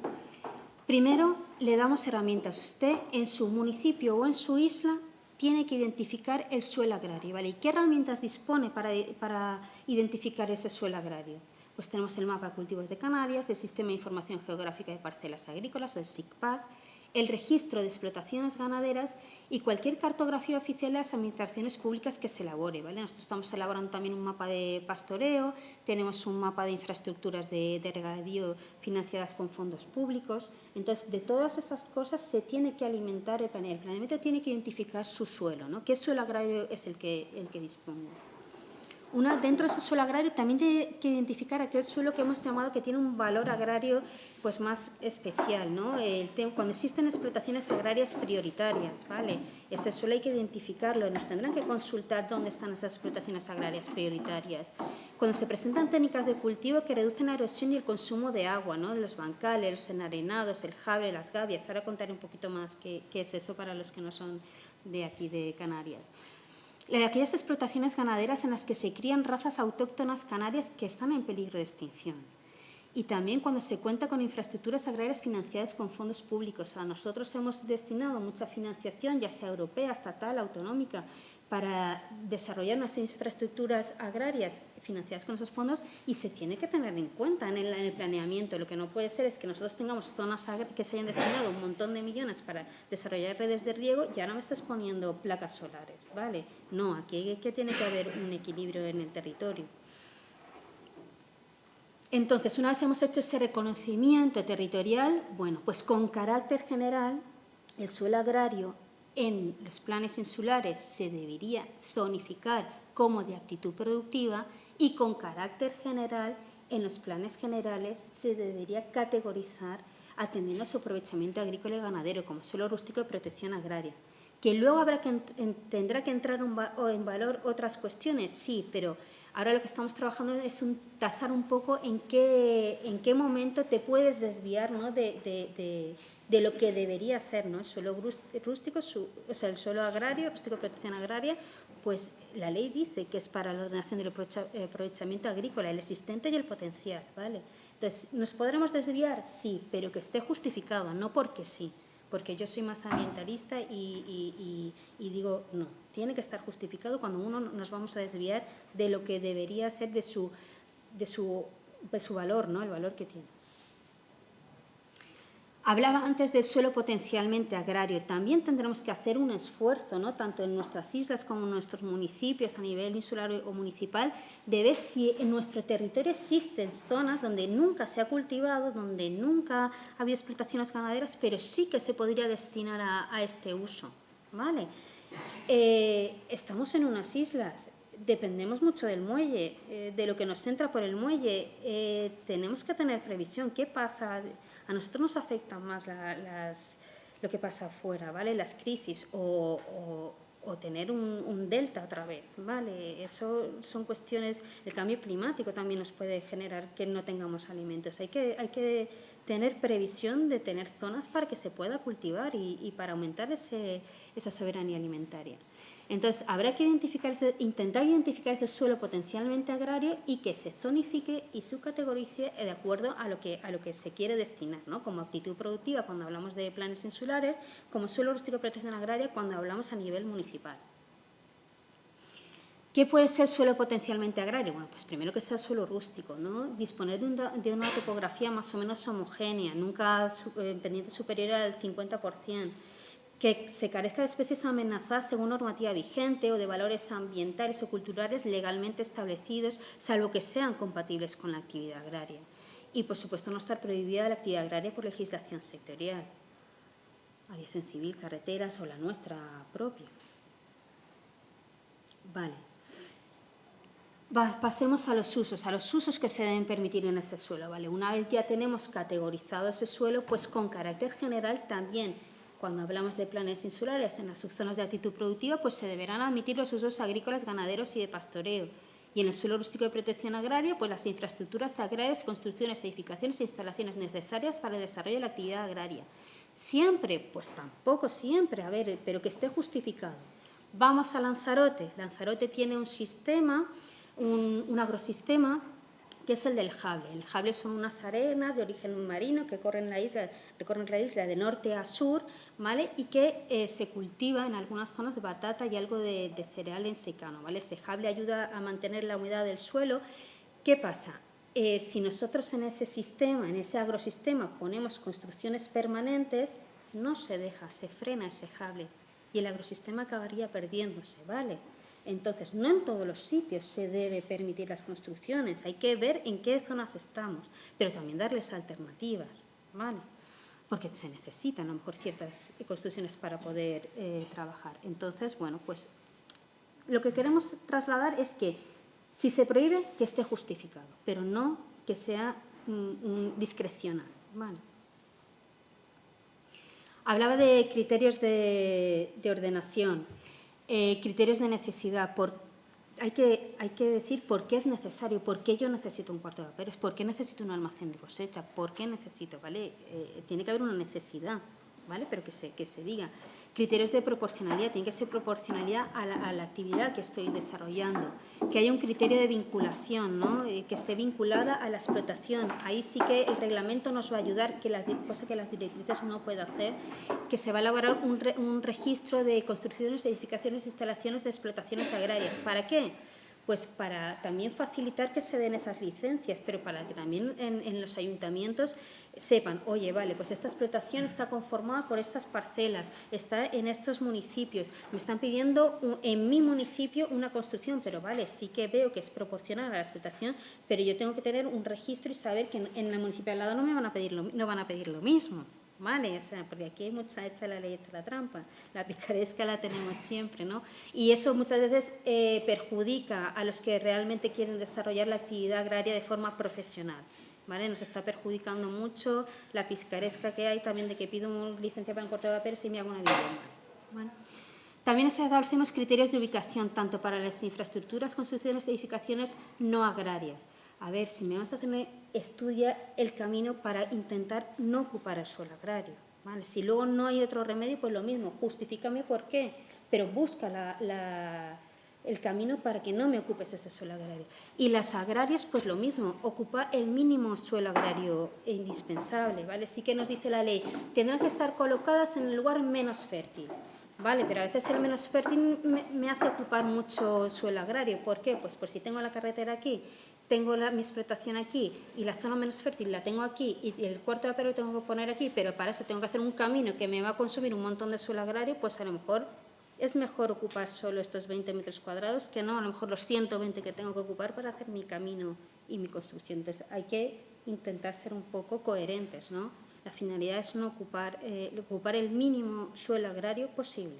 Speaker 1: Primero, le damos herramientas. Usted en su municipio o en su isla tiene que identificar el suelo agrario, ¿vale? ¿Y qué herramientas dispone para identificar ese suelo agrario? Pues tenemos el mapa de cultivos de Canarias, el Sistema de Información Geográfica de Parcelas Agrícolas, el SICPAG, el registro de explotaciones ganaderas y cualquier cartografía oficial de las administraciones públicas que se elabore, ¿vale? Nosotros estamos elaborando también un mapa de pastoreo, tenemos un mapa de infraestructuras de regadío financiadas con fondos públicos. Entonces, de todas esas cosas se tiene que alimentar el planeamiento. El planeamiento tiene que identificar su suelo, ¿no? ¿Qué suelo agrario es el que dispongo? Dentro de ese suelo agrario también tiene que identificar aquel suelo que hemos llamado que tiene un valor agrario pues más especial, ¿no? Cuando existen explotaciones agrarias prioritarias, ¿vale? Ese suelo hay que identificarlo, nos tendrán que consultar dónde están esas explotaciones agrarias prioritarias. Cuando se presentan técnicas de cultivo que reducen la erosión y el consumo de agua, ¿no? Los bancales, los enarenados, el jable, las gavias. Ahora contaré un poquito más qué es eso para los que no son de aquí, de Canarias. Aquellas explotaciones ganaderas en las que se crían razas autóctonas canarias que están en peligro de extinción. Y también cuando se cuenta con infraestructuras agrarias financiadas con fondos públicos. Nosotros hemos destinado mucha financiación, ya sea europea, estatal, autonómica, para desarrollar unas infraestructuras agrarias financiadas con esos fondos y se tiene que tener en cuenta en el planeamiento. Lo que no puede ser es que nosotros tengamos zonas que se hayan destinado un montón de millones para desarrollar redes de riego y ahora me estás poniendo placas solares, ¿vale? No, aquí tiene que haber un equilibrio en el territorio. Entonces, una vez hemos hecho ese reconocimiento territorial, bueno, pues con carácter general, el suelo agrario en los planes insulares se debería zonificar como de aptitud productiva y con carácter general en los planes generales se debería categorizar atendiendo a su aprovechamiento agrícola y ganadero como suelo rústico de protección agraria. ¿Que luego tendrá que entrar en valor otras cuestiones? Sí, pero ahora lo que estamos trabajando es tasar un poco en qué momento te puedes desviar, ¿no? de lo que debería ser, ¿no? El suelo rústico, el suelo agrario, rústico de protección agraria, pues la ley dice que es para la ordenación del aprovechamiento agrícola, el existente y el potencial, ¿vale? Entonces, ¿nos podremos desviar? Sí, pero que esté justificado, no porque sí. Porque yo soy más ambientalista y digo, no, tiene que estar justificado cuando nos vamos a desviar de lo que debería ser de su valor, ¿no? El valor que tiene. Hablaba antes del suelo potencialmente agrario. También tendremos que hacer un esfuerzo, ¿no?, tanto en nuestras islas como en nuestros municipios a nivel insular o municipal, de ver si en nuestro territorio existen zonas donde nunca se ha cultivado, donde nunca ha habido explotaciones ganaderas, pero sí que se podría destinar a este uso, ¿vale? Estamos en unas islas, dependemos mucho del muelle, de lo que nos entra por el muelle. Tenemos que tener previsión. ¿Qué pasa? A nosotros nos afectan más lo que pasa afuera, ¿vale? Las crisis o tener un delta otra vez, ¿vale? Eso son cuestiones. El cambio climático también nos puede generar que no tengamos alimentos. Hay que tener previsión de tener zonas para que se pueda cultivar y para aumentar esa soberanía alimentaria. Entonces, habrá que intentar identificar ese suelo potencialmente agrario y que se zonifique y subcategorice de acuerdo a lo que se quiere destinar, ¿no? Como actitud productiva cuando hablamos de planes insulares, como suelo rústico de protección agraria cuando hablamos a nivel municipal. ¿Qué puede ser suelo potencialmente agrario? Bueno, pues primero que sea suelo rústico, ¿no? Disponer de una topografía más o menos homogénea, nunca en pendiente superior al 50%. Que se carezca de especies amenazadas según normativa vigente o de valores ambientales o culturales legalmente establecidos, salvo que sean compatibles con la actividad agraria. Y, por supuesto, no estar prohibida la actividad agraria por legislación sectorial, aviación civil, carreteras o la nuestra propia. Vale. Pasemos a los usos que se deben permitir en ese suelo, ¿vale? Una vez ya tenemos categorizado ese suelo, pues con carácter general también, cuando hablamos de planes insulares en las subzonas de actitud productiva, pues se deberán admitir los usos agrícolas, ganaderos y de pastoreo. Y en el suelo rústico de protección agraria, pues las infraestructuras agrarias, construcciones, edificaciones e instalaciones necesarias para el desarrollo de la actividad agraria. Siempre, pues tampoco siempre, a ver, pero que esté justificado. Vamos a Lanzarote. Lanzarote tiene un sistema, un agrosistema, que es el del Jable. El Jable son unas arenas de origen marino que recorren la isla de norte a sur, ¿vale? Y que se cultiva en algunas zonas de batata y algo de cereal en secano, ¿vale? Este Jable ayuda a mantener la humedad del suelo. ¿Qué pasa? Si nosotros en ese sistema, en ese agrosistema, ponemos construcciones permanentes, no se deja, se frena ese Jable y el agrosistema acabaría perdiéndose, ¿vale? Entonces, no en todos los sitios se debe permitir las construcciones, hay que ver en qué zonas estamos, pero también darles alternativas, ¿vale? Porque se necesitan a lo mejor ciertas construcciones para poder trabajar. Entonces, bueno, pues lo que queremos trasladar es que si se prohíbe, que esté justificado, pero no que sea discrecional, ¿vale? Hablaba de criterios de ordenación. Criterios de necesidad. Hay que decir por qué es necesario, por qué yo necesito un cuarto de vaperos, por qué necesito un almacén de cosecha, por qué necesito, ¿vale? Tiene que haber una necesidad, ¿vale? Pero que se diga. Criterios de proporcionalidad, tiene que ser proporcionalidad a la actividad que estoy desarrollando. Que haya un criterio de vinculación, ¿no? Que esté vinculada a la explotación. Ahí sí que el reglamento nos va a ayudar, cosa que las directrices no puede hacer, que se va a elaborar un registro de construcciones, edificaciones e instalaciones de explotaciones agrarias. ¿Para qué? Pues para también facilitar que se den esas licencias, pero para que también en los ayuntamientos sepan, oye, vale, pues esta explotación está conformada por estas parcelas, está en estos municipios, me están pidiendo en mi municipio una construcción, pero vale, sí que veo que es proporcional a la explotación, pero yo tengo que tener un registro y saber que en el municipio al lado no van a pedir lo mismo. ¿Vale? O sea, porque aquí hay mucha hecha la ley, hecha la trampa. La picaresca la tenemos siempre, ¿no? Y eso muchas veces perjudica a los que realmente quieren desarrollar la actividad agraria de forma profesional, ¿vale? Nos está perjudicando mucho la picaresca que hay también de que pido una licencia para un cuarto de vaperos y me hago una vivienda, ¿vale? También establecemos criterios de ubicación, tanto para las infraestructuras, construcciones e edificaciones no agrarias. A ver, si me vas a hacer, estudia el camino para intentar no ocupar el suelo agrario, ¿vale? Si luego no hay otro remedio, pues lo mismo, justifícame por qué, pero busca el camino para que no me ocupes ese suelo agrario. Y las agrarias, pues lo mismo, ocupar el mínimo suelo agrario indispensable, ¿vale? Sí que nos dice la ley, tendrán que estar colocadas en el lugar menos fértil. Vale, pero a veces el menos fértil me hace ocupar mucho suelo agrario. ¿Por qué? Pues por si tengo la carretera aquí, tengo mi explotación aquí y la zona menos fértil la tengo aquí y el cuarto de apero lo tengo que poner aquí, pero para eso tengo que hacer un camino que me va a consumir un montón de suelo agrario, pues a lo mejor es mejor ocupar solo estos 20 metros cuadrados que no a lo mejor los 120 que tengo que ocupar para hacer mi camino y mi construcción. Entonces hay que intentar ser un poco coherentes, ¿no? La finalidad es no ocupar el mínimo suelo agrario posible.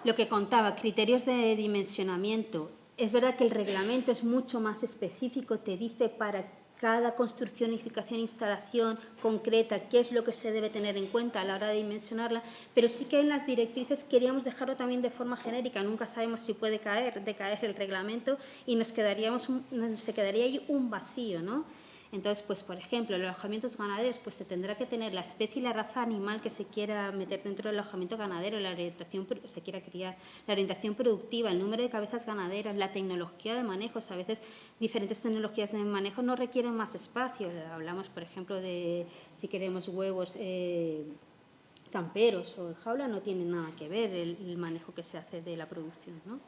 Speaker 1: Lo que contaba, criterios de dimensionamiento. Es verdad que el reglamento es mucho más específico, te dice para cada construcción, edificación, instalación concreta qué es lo que se debe tener en cuenta a la hora de dimensionarla, pero sí que en las directrices queríamos dejarlo también de forma genérica. Nunca sabemos si puede decaer el reglamento y se quedaría ahí un vacío, ¿no? Entonces, pues, por ejemplo, los alojamientos ganaderos, pues se tendrá que tener la especie y la raza animal que se quiera meter dentro del alojamiento ganadero, la orientación se quiera criar, la orientación productiva, el número de cabezas ganaderas, la tecnología de manejos. A veces diferentes tecnologías de manejo no requieren más espacio. Hablamos, por ejemplo, de si queremos huevos camperos o en jaula, no tiene nada que ver el manejo que se hace de la producción, ¿no?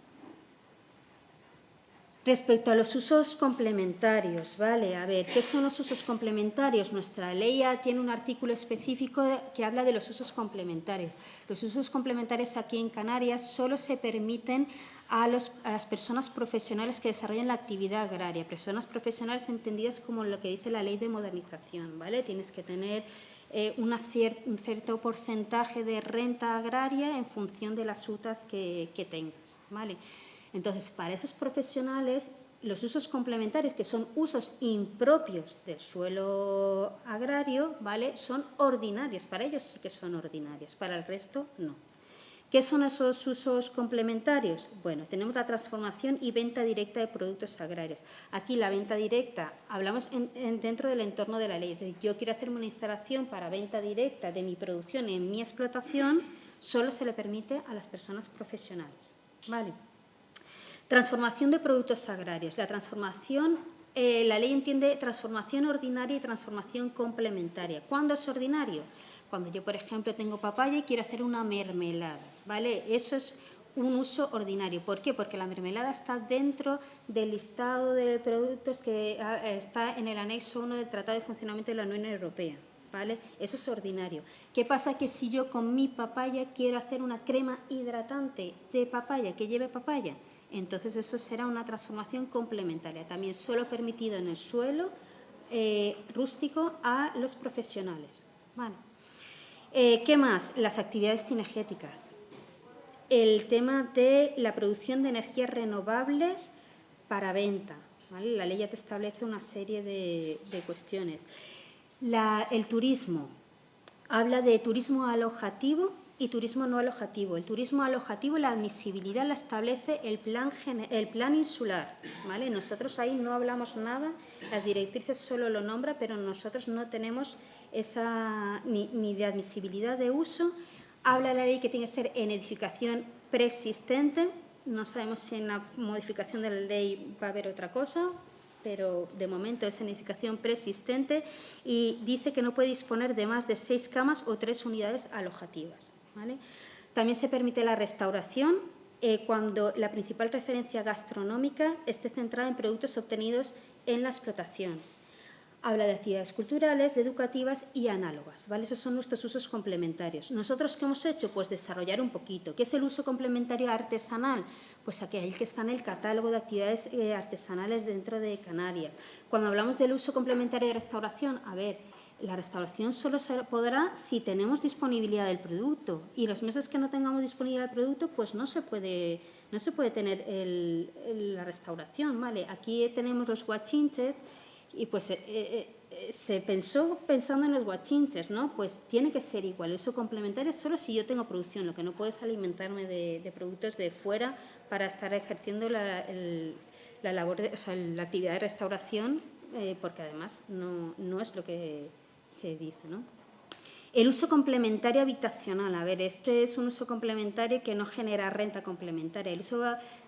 Speaker 1: Respecto a los usos complementarios, ¿vale? A ver, ¿qué son los usos complementarios? Nuestra ley ya tiene un artículo específico que habla de los usos complementarios. Los usos complementarios aquí en Canarias solo se permiten a las personas profesionales que desarrollan la actividad agraria, personas profesionales entendidas como lo que dice la ley de modernización, ¿vale? Tienes que tener un cierto porcentaje de renta agraria en función de las UTAs que tengas, ¿vale? Entonces, para esos profesionales, los usos complementarios, que son usos impropios del suelo agrario, ¿vale?, son ordinarios. Para ellos sí que son ordinarios, para el resto no. ¿Qué son esos usos complementarios? Bueno, tenemos la transformación y venta directa de productos agrarios. Aquí la venta directa, hablamos dentro del entorno de la ley. Es decir, yo quiero hacerme una instalación para venta directa de mi producción en mi explotación, solo se le permite a las personas profesionales, ¿vale? Transformación de productos agrarios. La transformación, la ley entiende transformación ordinaria y transformación complementaria. ¿Cuándo es ordinario? Cuando yo, por ejemplo, tengo papaya y quiero hacer una mermelada, ¿vale? Eso es un uso ordinario. ¿Por qué? Porque la mermelada está dentro del listado de productos que está en el anexo 1 del Tratado de Funcionamiento de la Unión Europea, ¿vale? Eso es ordinario. ¿Qué pasa? Que si yo con mi papaya quiero hacer una crema hidratante de papaya que lleve papaya, entonces eso será una transformación complementaria, también solo permitido en el suelo rústico a los profesionales, ¿vale? ¿Qué más? Las actividades cinegéticas. El tema de la producción de energías renovables para venta, ¿vale? La ley ya te establece una serie de cuestiones. El turismo. Habla de turismo alojativo y turismo no alojativo. El turismo alojativo, la admisibilidad la establece el plan insular, ¿vale? Nosotros ahí no hablamos nada, las directrices solo lo nombran, pero nosotros no tenemos esa ni de admisibilidad de uso. Habla la ley que tiene que ser en edificación preexistente. No sabemos si en la modificación de la ley va a haber otra cosa, pero de momento es en edificación preexistente y dice que no puede disponer de más de 6 camas o 3 unidades alojativas, ¿vale? También se permite la restauración cuando la principal referencia gastronómica esté centrada en productos obtenidos en la explotación. Habla de actividades culturales, de educativas y análogas, ¿vale? Esos son nuestros usos complementarios. ¿Nosotros qué hemos hecho? Pues desarrollar un poquito. ¿Qué es el uso complementario artesanal? Pues aquel que está en el catálogo de actividades artesanales dentro de Canarias. Cuando hablamos del uso complementario de restauración, a ver, la restauración solo se podrá si tenemos disponibilidad del producto y los meses que no tengamos disponibilidad del producto, pues no se puede tener la restauración, ¿vale? Aquí tenemos los guachinches y pues se pensó pensando en los guachinches, ¿no? Pues tiene que ser igual, el uso complementario solo si yo tengo producción, lo que no puedo es alimentarme de productos de fuera para estar ejerciendo la labor, la actividad de restauración, porque además no es lo que se dice, ¿no? El uso complementario habitacional. A ver, este es un uso complementario que no genera renta complementaria.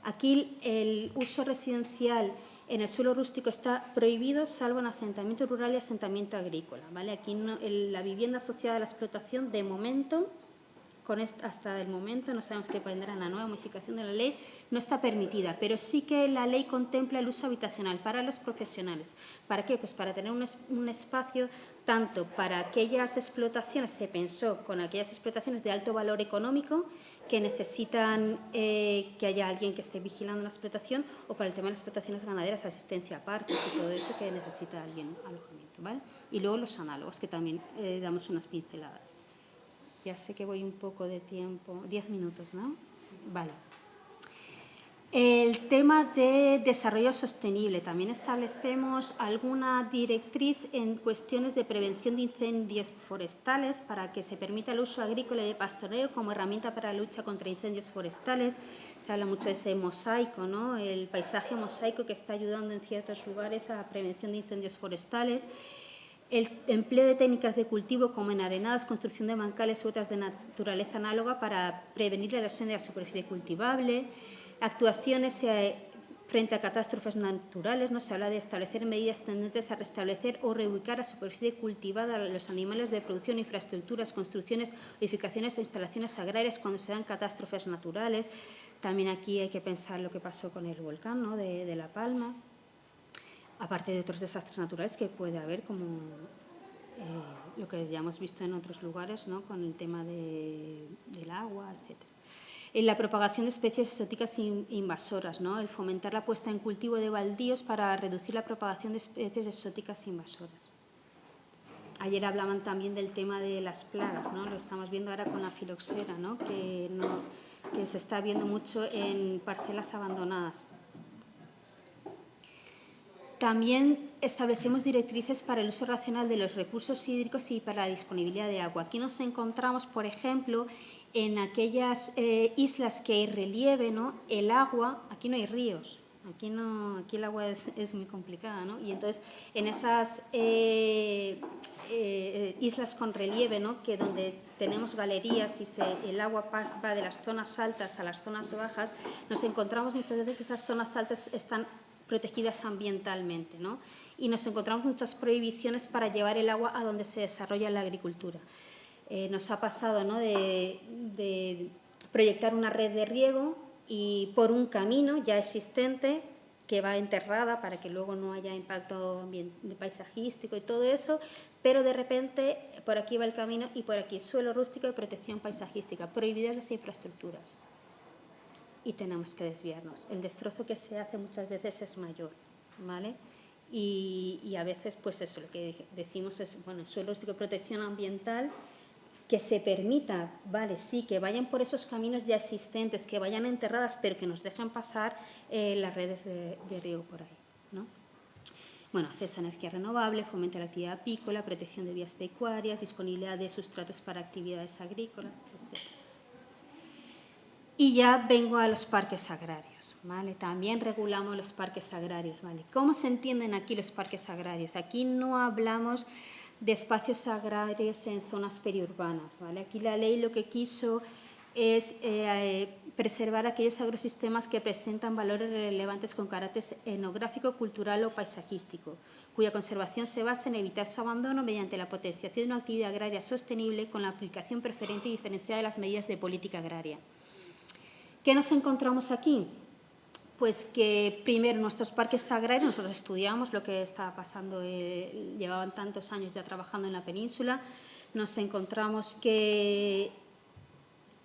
Speaker 1: Aquí el uso residencial en el suelo rústico está prohibido, salvo en asentamiento rural y asentamiento agrícola, ¿vale? Aquí la vivienda asociada a la explotación, de momento, hasta el momento, no sabemos qué vendrá en la nueva modificación de la ley, no está permitida, pero sí que la ley contempla el uso habitacional para los profesionales. ¿Para qué? Pues para tener un espacio tanto para aquellas explotaciones, se pensó con aquellas explotaciones de alto valor económico que necesitan que haya alguien que esté vigilando la explotación, o para el tema de las explotaciones ganaderas, asistencia a parques y todo eso que necesita alguien alojamiento, ¿vale? Y luego los análogos, que también damos unas pinceladas. Ya sé que voy un poco de tiempo. 10 minutos, ¿no? Sí. Vale. El tema de desarrollo sostenible. También establecemos alguna directriz en cuestiones de prevención de incendios forestales para que se permita el uso agrícola y de pastoreo como herramienta para la lucha contra incendios forestales. Se habla mucho de ese mosaico, ¿no? El paisaje mosaico que está ayudando en ciertos lugares a la prevención de incendios forestales. El empleo de técnicas de cultivo como enarenados, construcción de bancales u otras de naturaleza análoga para prevenir la erosión de la superficie cultivable. Actuaciones frente a catástrofes naturales, ¿no? Se habla de establecer medidas tendentes a restablecer o reubicar a superficie cultivada a los animales de producción, infraestructuras, construcciones, edificaciones o instalaciones agrarias cuando se dan catástrofes naturales. También aquí hay que pensar lo que pasó con el volcán, ¿no? de La Palma, aparte de otros desastres naturales que puede haber, como lo que ya hemos visto en otros lugares, ¿no? Con el tema del agua, etc. En la propagación de especies exóticas invasoras, ¿no? El fomentar la puesta en cultivo de baldíos para reducir la propagación de especies exóticas invasoras. Ayer hablaban también del tema de las plagas, ¿no? Lo estamos viendo ahora con la filoxera, ¿no? Que se está viendo mucho en parcelas abandonadas. También establecemos directrices para el uso racional de los recursos hídricos y para la disponibilidad de agua. Aquí nos encontramos, por ejemplo, en aquellas islas que hay relieve, ¿no? El agua, aquí no hay ríos, aquí el agua es muy complicada, ¿no? Y entonces en esas islas con relieve, ¿no? Que donde tenemos galerías y el agua va de las zonas altas a las zonas bajas, nos encontramos muchas veces que esas zonas altas están protegidas ambientalmente, ¿no? Y nos encontramos muchas prohibiciones para llevar el agua a donde se desarrolla la agricultura. Nos ha pasado, ¿no? de proyectar una red de riego y por un camino ya existente que va enterrada para que luego no haya impacto paisajístico y todo eso, pero de repente por aquí va el camino y por aquí suelo rústico de protección paisajística, prohibidas las infraestructuras. Y tenemos que desviarnos. El destrozo que se hace muchas veces es mayor, ¿vale? Y a veces, pues eso, lo que decimos es, bueno, suelo rústico de protección ambiental, que se permita, vale, sí, que vayan por esos caminos ya existentes, que vayan enterradas, pero que nos dejen pasar las redes de riego por ahí, ¿no? Bueno, acceso a energía renovable, fomento de la actividad apícola, protección de vías pecuarias, disponibilidad de sustratos para actividades agrícolas, etc. Y ya vengo a los parques agrarios, ¿vale? También regulamos los parques agrarios, ¿vale? ¿Cómo se entienden aquí los parques agrarios? Aquí no hablamos de espacios agrarios en zonas periurbanas, ¿vale? Aquí la ley lo que quiso es preservar aquellos agrosistemas que presentan valores relevantes con carácter etnográfico, cultural o paisajístico, cuya conservación se basa en evitar su abandono mediante la potenciación de una actividad agraria sostenible con la aplicación preferente y diferenciada de las medidas de política agraria. ¿Qué nos encontramos aquí? Pues que primero nuestros parques agrarios, nosotros estudiamos lo que estaba pasando, llevaban tantos años ya trabajando en la península, nos encontramos que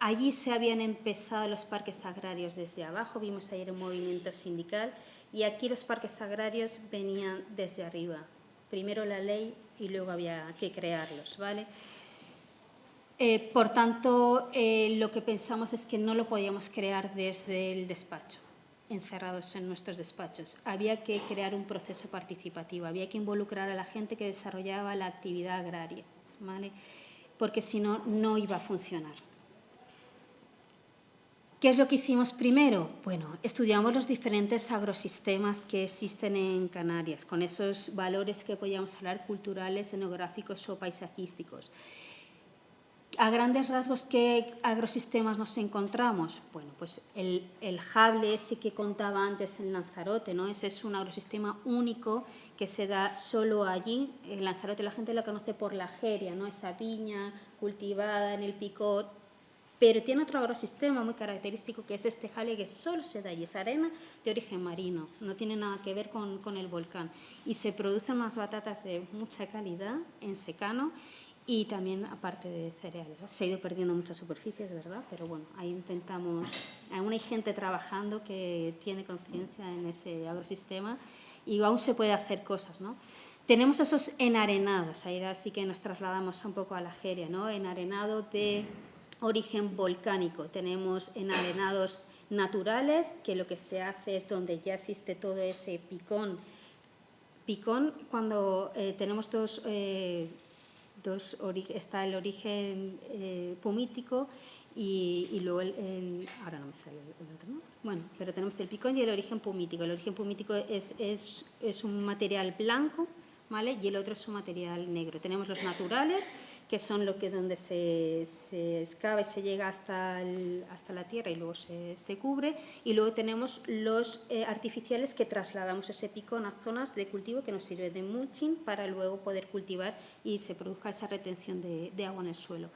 Speaker 1: allí se habían empezado los parques agrarios desde abajo, vimos ayer un movimiento sindical y aquí los parques agrarios venían desde arriba. Primero la ley y luego había que crearlos, ¿vale? Por tanto, lo que pensamos es que no lo podíamos crear desde el despacho, encerrados en nuestros despachos. Había que crear un proceso participativo, había que involucrar a la gente que desarrollaba la actividad agraria, ¿vale? Porque si no, no iba a funcionar. ¿Qué es lo que hicimos primero? Bueno, estudiamos los diferentes agrosistemas que existen en Canarias, con esos valores que podíamos hablar culturales, etnográficos o paisajísticos. A grandes rasgos, ¿qué agrosistemas nos encontramos? Bueno, pues el jable ese que contaba antes en Lanzarote, ¿no? Ese es un agrosistema único que se da solo allí. En Lanzarote la gente lo conoce por la jeria, ¿no? Esa viña cultivada en el picot. Pero tiene otro agrosistema muy característico, que es este jale que solo se da, y es arena de origen marino, no tiene nada que ver con el volcán. Y se producen unas batatas de mucha calidad en secano, y también aparte de cereales. Se ha ido perdiendo muchas superficies, ¿verdad? Pero bueno, ahí intentamos, aún hay gente trabajando que tiene conciencia en ese agrosistema y aún se puede hacer cosas, ¿no? Tenemos esos enarenados, ahí sí que nos trasladamos un poco a la Jeria, ¿no? Enarenado de origen volcánico. Tenemos enarenados naturales, que lo que se hace es donde ya existe todo ese picón. Picón, cuando tenemos está el origen pumítico y luego ahora no me sale el otro, ¿no? Bueno, pero tenemos el picón y el origen pumítico. El origen pumítico es un material blanco, ¿vale? Y el otro es un material negro. Tenemos los naturales, que son donde se excava y se llega hasta la tierra y luego se cubre, y luego tenemos los artificiales, que trasladamos ese picón a zonas de cultivo que nos sirve de mulching para luego poder cultivar y se produzca esa retención de agua en el suelo.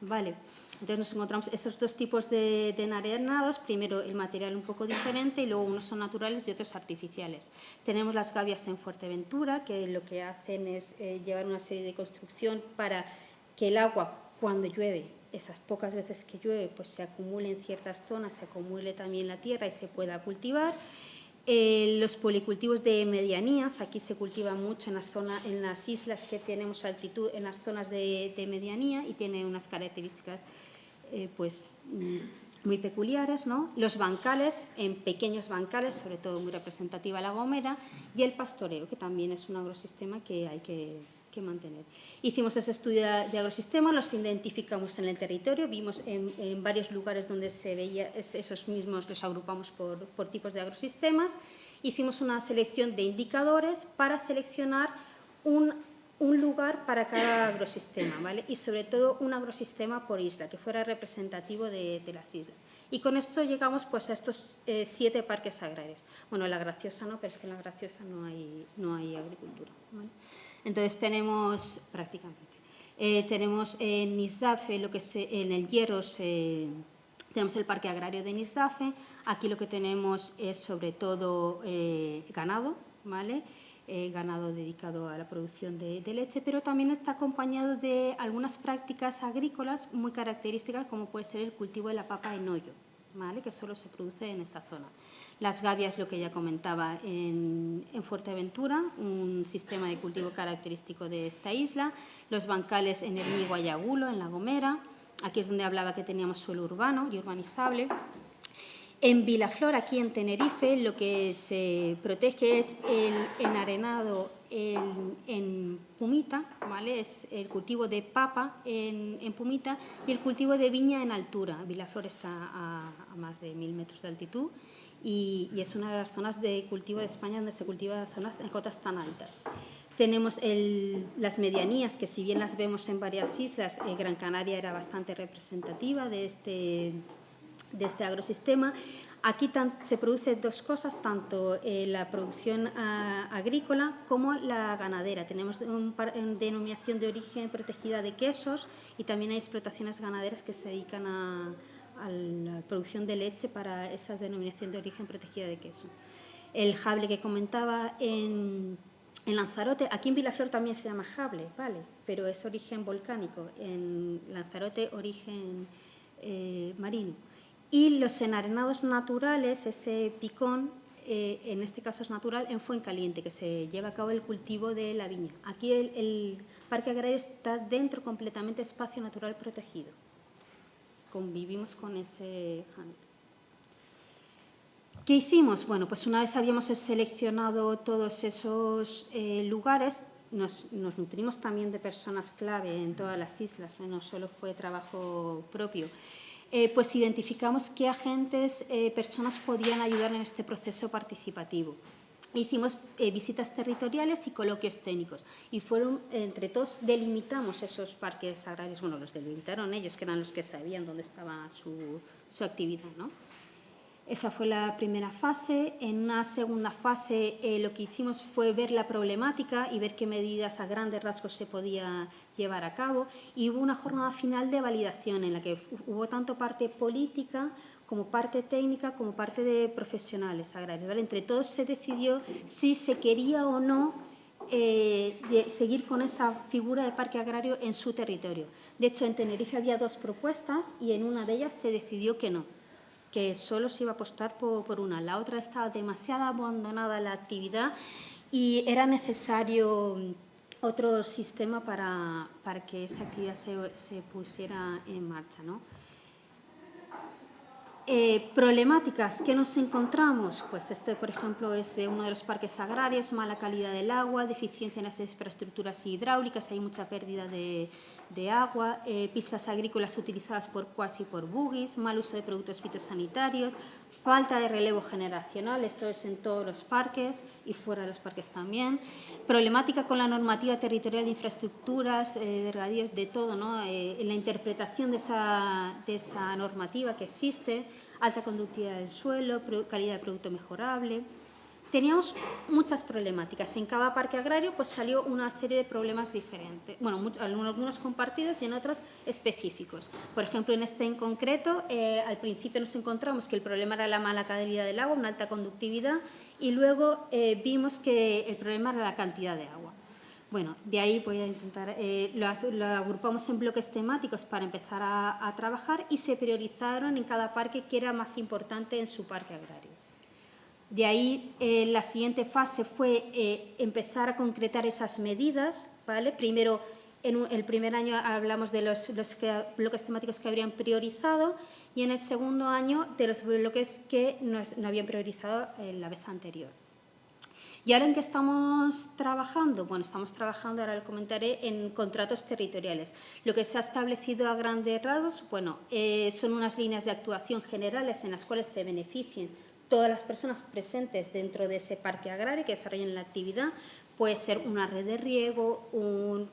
Speaker 1: Vale, entonces nos encontramos esos dos tipos de enarenados, primero el material un poco diferente y luego unos son naturales y otros artificiales. Tenemos las gavias en Fuerteventura, que lo que hacen es llevar una serie de construcción para que el agua, cuando llueve, esas pocas veces que llueve, pues se acumule en ciertas zonas, se acumule también en la tierra y se pueda cultivar. Los policultivos de medianías, aquí se cultiva mucho en las islas que tenemos altitud, en las zonas de medianía, y tiene unas características pues muy peculiares, ¿no? Los bancales, en pequeños bancales, sobre todo muy representativa La Gomera, y el pastoreo, que también es un agrosistema que hay que mantener. Hicimos ese estudio de agrosistemas, los identificamos en el territorio, vimos en varios lugares donde se veía esos mismos, los agrupamos por tipos de agrosistemas. Hicimos una selección de indicadores para seleccionar un lugar para cada agrosistema, ¿vale? Y sobre todo un agrosistema por isla, que fuera representativo de las islas. Y con esto llegamos pues a estos 7 parques agrarios. Bueno, La Graciosa no, pero es que en La Graciosa no hay agricultura, ¿vale? Entonces tenemos prácticamente. Tenemos en Nisdafe, en el Hierro, tenemos el Parque Agrario de Nisdafe. Aquí lo que tenemos es sobre todo ganado, ¿vale? Ganado dedicado a la producción de leche, pero también está acompañado de algunas prácticas agrícolas muy características, como puede ser el cultivo de la papa en hoyo, ¿vale? Que solo se produce en esta zona. Las gavias, lo que ya comentaba, en Fuerteventura, un sistema de cultivo característico de esta isla. Los bancales en Hermigua y Agulo, en La Gomera. Aquí es donde hablaba que teníamos suelo urbano y urbanizable. En Vilaflor, aquí en Tenerife, lo que se protege es el enarenado en pumita, ¿vale? Es el cultivo de papa en pumita y el cultivo de viña en altura. Vilaflor está a más de 1000 metros de altitud. Y es una de las zonas de cultivo de España donde se cultiva zonas en cotas tan altas. Tenemos las medianías, que si bien las vemos en varias islas, Gran Canaria era bastante representativa de este agrosistema. Aquí se producen dos cosas, tanto la producción agrícola como la ganadera. Tenemos una denominación de origen protegida de quesos y también hay explotaciones ganaderas que se dedican a la producción de leche para esa denominación de origen protegida de queso. El jable que comentaba en Lanzarote, aquí en Vilaflor también se llama jable, ¿vale? Pero es origen volcánico, en Lanzarote origen marino. Y los enarenados naturales, ese picón, en este caso es natural, en Fuencaliente, que se lleva a cabo el cultivo de la viña. Aquí el parque agrario está dentro completamente espacio natural protegido. Convivimos con ese hándicap. ¿Qué hicimos? Bueno, pues una vez habíamos seleccionado todos esos lugares, nos nutrimos también de personas clave en todas las islas, no solo fue trabajo propio. Pues identificamos qué agentes, personas podían ayudar en este proceso participativo. Hicimos visitas territoriales y coloquios técnicos y entre todos delimitamos esos parques agrarios, bueno, los delimitaron ellos, que eran los que sabían dónde estaba su actividad, ¿no? Esa fue la primera fase. En una segunda fase lo que hicimos fue ver la problemática y ver qué medidas a grandes rasgos se podía llevar a cabo. Y hubo una jornada final de validación en la que hubo tanto parte política como parte técnica como parte de profesionales agrarios, ¿vale? Entre todos se decidió si se quería o no seguir con esa figura de parque agrario en su territorio. De hecho, en Tenerife había 2 propuestas y en una de ellas se decidió que no, que solo se iba a apostar por una. La otra estaba demasiado abandonada la actividad y era necesario otro sistema para que esa actividad se pusiera en marcha, ¿no? Problemáticas que nos encontramos, pues este, por ejemplo, es de uno de los parques agrarios, mala calidad del agua, deficiencia en las infraestructuras hidráulicas, hay mucha pérdida de agua, pistas agrícolas utilizadas por quads y por buggies, mal uso de productos fitosanitarios, falta de relevo generacional, esto es en todos los parques y fuera de los parques también, problemática con la normativa territorial de infraestructuras, de regadíos, de todo, ¿no? En la interpretación de esa normativa que existe, alta conductividad del suelo, calidad de producto mejorable. Teníamos muchas problemáticas. En cada parque agrario pues salió una serie de problemas diferentes. Bueno, algunos compartidos y en otros específicos. Por ejemplo, en este en concreto, al principio nos encontramos que el problema era la mala calidad del agua, una alta conductividad, y luego vimos que el problema era la cantidad de agua. Bueno, de ahí voy a intentar, lo agrupamos en bloques temáticos para empezar a trabajar y se priorizaron en cada parque qué era más importante en su parque agrario. De ahí, la siguiente fase fue empezar a concretar esas medidas, ¿vale? Primero, en el primer año hablamos de los bloques temáticos que habrían priorizado y en el segundo año de los bloques que no habían priorizado la vez anterior. ¿Y ahora en qué estamos trabajando? Bueno, estamos trabajando, ahora lo comentaré, en contratos territoriales. Lo que se ha establecido a grandes rasgos, bueno, son unas líneas de actuación generales en las cuales se beneficien todas las personas presentes dentro de ese parque agrario que desarrollen la actividad. Puede ser una red de riego,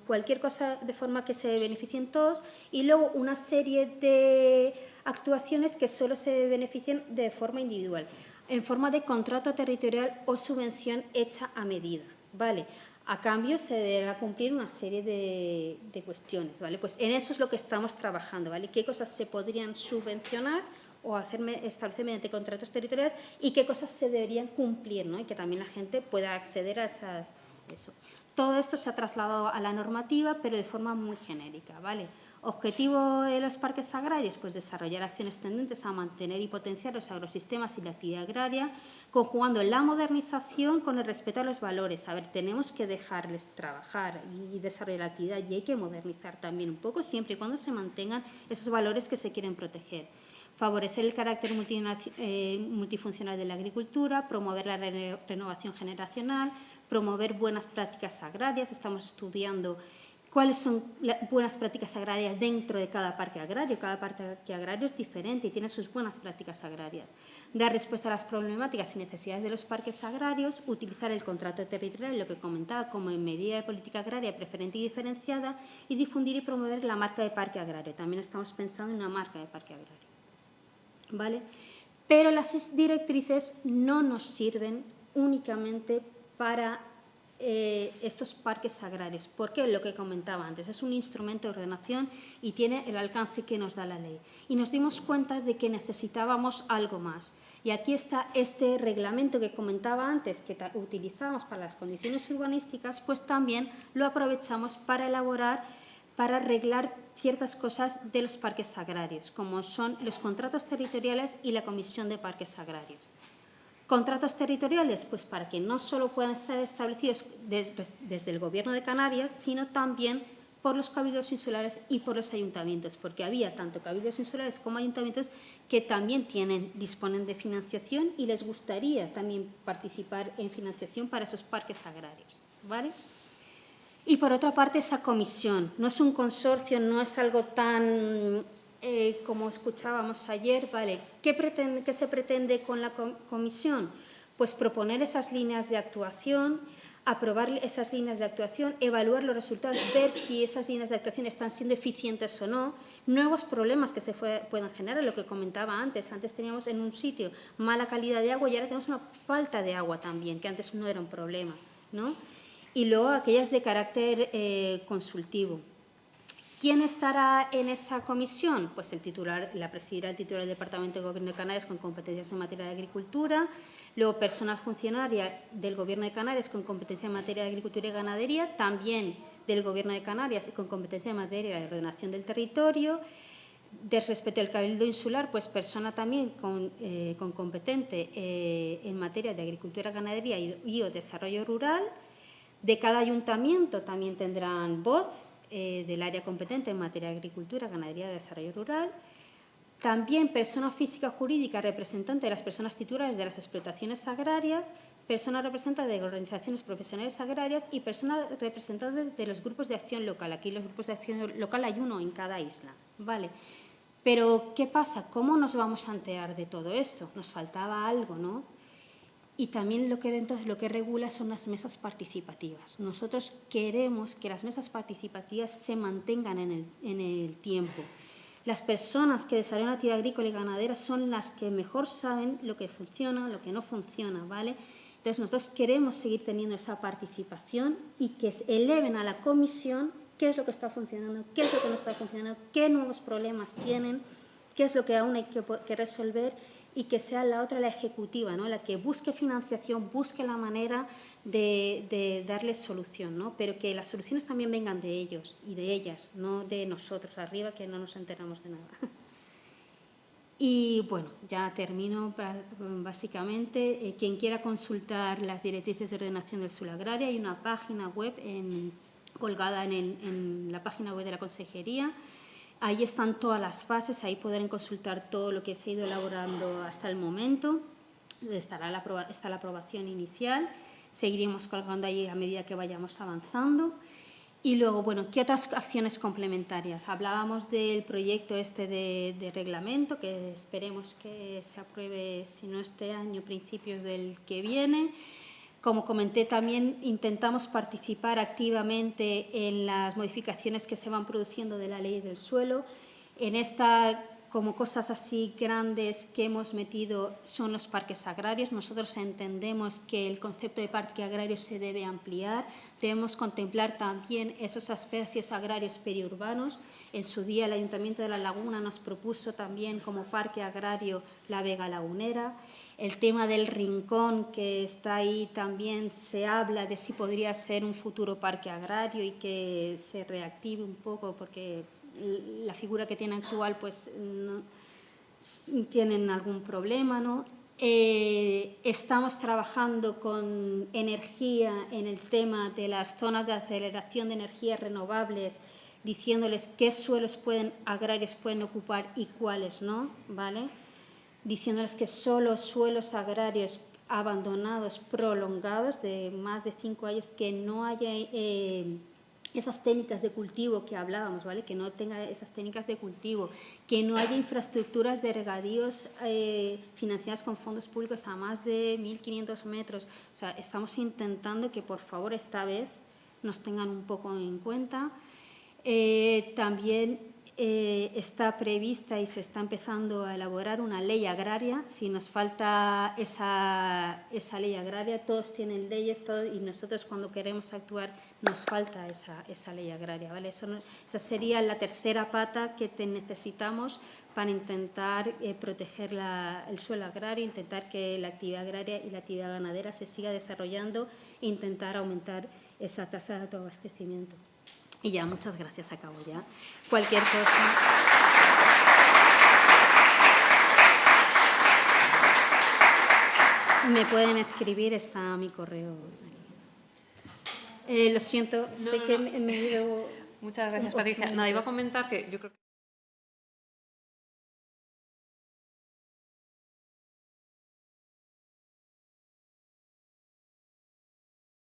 Speaker 1: cualquier cosa de forma que se beneficien todos y luego una serie de actuaciones que solo se beneficien de forma individual, en forma de contrato territorial o subvención hecha a medida, ¿vale? A cambio se deberá cumplir una serie de cuestiones, ¿vale? Pues en eso es lo que estamos trabajando, ¿vale? ¿Qué cosas se podrían subvencionar o establecer mediante contratos territoriales y qué cosas se deberían cumplir, ¿no? Y que también la gente pueda acceder a eso. Todo esto se ha trasladado a la normativa, pero de forma muy genérica, ¿vale? Objetivo de los parques agrarios, pues desarrollar acciones tendentes a mantener y potenciar los agrosistemas y la actividad agraria, conjugando la modernización con el respeto a los valores. A ver, tenemos que dejarles trabajar y desarrollar la actividad y hay que modernizar también un poco, siempre y cuando se mantengan esos valores que se quieren proteger. Favorecer el carácter multifuncional de la agricultura, promover la renovación generacional, promover buenas prácticas agrarias. Estamos estudiando cuáles son las buenas prácticas agrarias dentro de cada parque agrario. Cada parque agrario es diferente y tiene sus buenas prácticas agrarias. Dar respuesta a las problemáticas y necesidades de los parques agrarios, utilizar el contrato territorial, lo que comentaba, como medida de política agraria preferente y diferenciada, y difundir y promover la marca de parque agrario. También estamos pensando en una marca de parque agrario, ¿vale? Pero las directrices no nos sirven únicamente para estos parques agrarios, porque lo que comentaba antes, es un instrumento de ordenación y tiene el alcance que nos da la ley. Y nos dimos cuenta de que necesitábamos algo más. Y aquí está este reglamento que comentaba antes, que utilizamos para las condiciones urbanísticas, pues también lo aprovechamos para elaborar, para arreglar ciertas cosas de los parques agrarios, como son los contratos territoriales y la Comisión de Parques Agrarios. Contratos territoriales, pues para que no solo puedan estar establecidos desde el Gobierno de Canarias, sino también por los cabildos insulares y por los ayuntamientos, porque había tanto cabildos insulares como ayuntamientos que también disponen de financiación y les gustaría también participar en financiación para esos parques agrarios, ¿vale? Y por otra parte, esa comisión no es un consorcio, no es algo tan como escuchábamos ayer, ¿vale? ¿Qué se pretende con la comisión? Pues proponer esas líneas de actuación, aprobar esas líneas de actuación, evaluar los resultados, ver si esas líneas de actuación están siendo eficientes o no, nuevos problemas que se puedan generar, lo que comentaba antes. Antes teníamos en un sitio mala calidad de agua y ahora tenemos una falta de agua también, que antes no era un problema, ¿no? Y luego aquellas de carácter consultivo. ¿Quién estará en esa comisión? Pues el titular, la presidirá el titular del Departamento de Gobierno de Canarias con competencias en materia de agricultura, luego personas funcionarias del Gobierno de Canarias con competencia en materia de agricultura y ganadería, también del Gobierno de Canarias con competencia en materia de ordenación del territorio. Respecto al Cabildo Insular, pues persona también con competente en materia de agricultura, ganadería y desarrollo rural. De cada ayuntamiento también tendrán voz del área competente en materia de agricultura, ganadería y desarrollo rural. También persona física jurídica representante de las personas titulares de las explotaciones agrarias, persona representante de organizaciones profesionales agrarias y persona representante de los grupos de acción local. Aquí los grupos de acción local hay uno en cada isla, ¿vale? Pero, ¿qué pasa? ¿Cómo nos vamos a enterar de todo esto? Nos faltaba algo, ¿no? Y también lo que regula son las mesas participativas. Nosotros queremos que las mesas participativas se mantengan en el tiempo. Las personas que desarrollan la actividad agrícola y ganadera son las que mejor saben lo que funciona, lo que no funciona, ¿vale? Entonces, nosotros queremos seguir teniendo esa participación y que eleven a la comisión qué es lo que está funcionando, qué es lo que no está funcionando, qué nuevos problemas tienen, qué es lo que aún hay que resolver, y que sea la otra, la ejecutiva, ¿no? La que busque financiación, busque la manera de darles solución, ¿no? Pero que las soluciones también vengan de ellos y de ellas, no de nosotros arriba, que no nos enteramos de nada. Y bueno, ya termino básicamente. Quien quiera consultar las directrices de ordenación del suelo agrario, hay una página web colgada en la página web de la Consejería. Ahí están todas las fases, ahí podrán consultar todo lo que se ha ido elaborando hasta el momento. Está la aprobación inicial, seguiremos colgando ahí a medida que vayamos avanzando. Y luego, bueno, ¿qué otras acciones complementarias? Hablábamos del proyecto de reglamento, que esperemos que se apruebe, si no este año, principios del que viene. Como comenté, también intentamos participar activamente en las modificaciones que se van produciendo de la ley del suelo. En esta, como cosas así grandes que hemos metido, son los parques agrarios. Nosotros entendemos que el concepto de parque agrario se debe ampliar. Debemos contemplar también esos espacios agrarios periurbanos. En su día, el Ayuntamiento de La Laguna nos propuso también como parque agrario la Vega Lagunera. El tema del Rincón, que está ahí, también se habla de si podría ser un futuro parque agrario y que se reactive un poco, porque la figura que tiene actual pues no, tienen algún problema, ¿no? Estamos trabajando con energía en el tema de las zonas de aceleración de energías renovables, diciéndoles qué suelos agrarios pueden ocupar y cuáles no, ¿vale? Diciéndoles que solo suelos agrarios abandonados, prolongados, de más de 5 años, que no haya esas técnicas de cultivo que hablábamos, ¿vale? Que no tenga esas técnicas de cultivo, que no haya infraestructuras de regadíos financiadas con fondos públicos a más de 1.500 metros. O sea, estamos intentando que, por favor, esta vez nos tengan un poco en cuenta. También está prevista y se está empezando a elaborar una ley agraria. Si nos falta esa ley agraria, todos tienen leyes, y nosotros cuando queremos actuar nos falta esa ley agraria, ¿vale? Esa sería la tercera pata que necesitamos para intentar proteger el suelo agrario, intentar que la actividad agraria y la actividad ganadera se siga desarrollando e intentar aumentar esa tasa de autoabastecimiento. Y ya, muchas gracias, acabo ya. Cualquier cosa. Me pueden escribir, está mi correo. Lo siento, sé que me he ido.
Speaker 2: Muchas gracias, Patricia. Nada, iba a comentar que yo creo que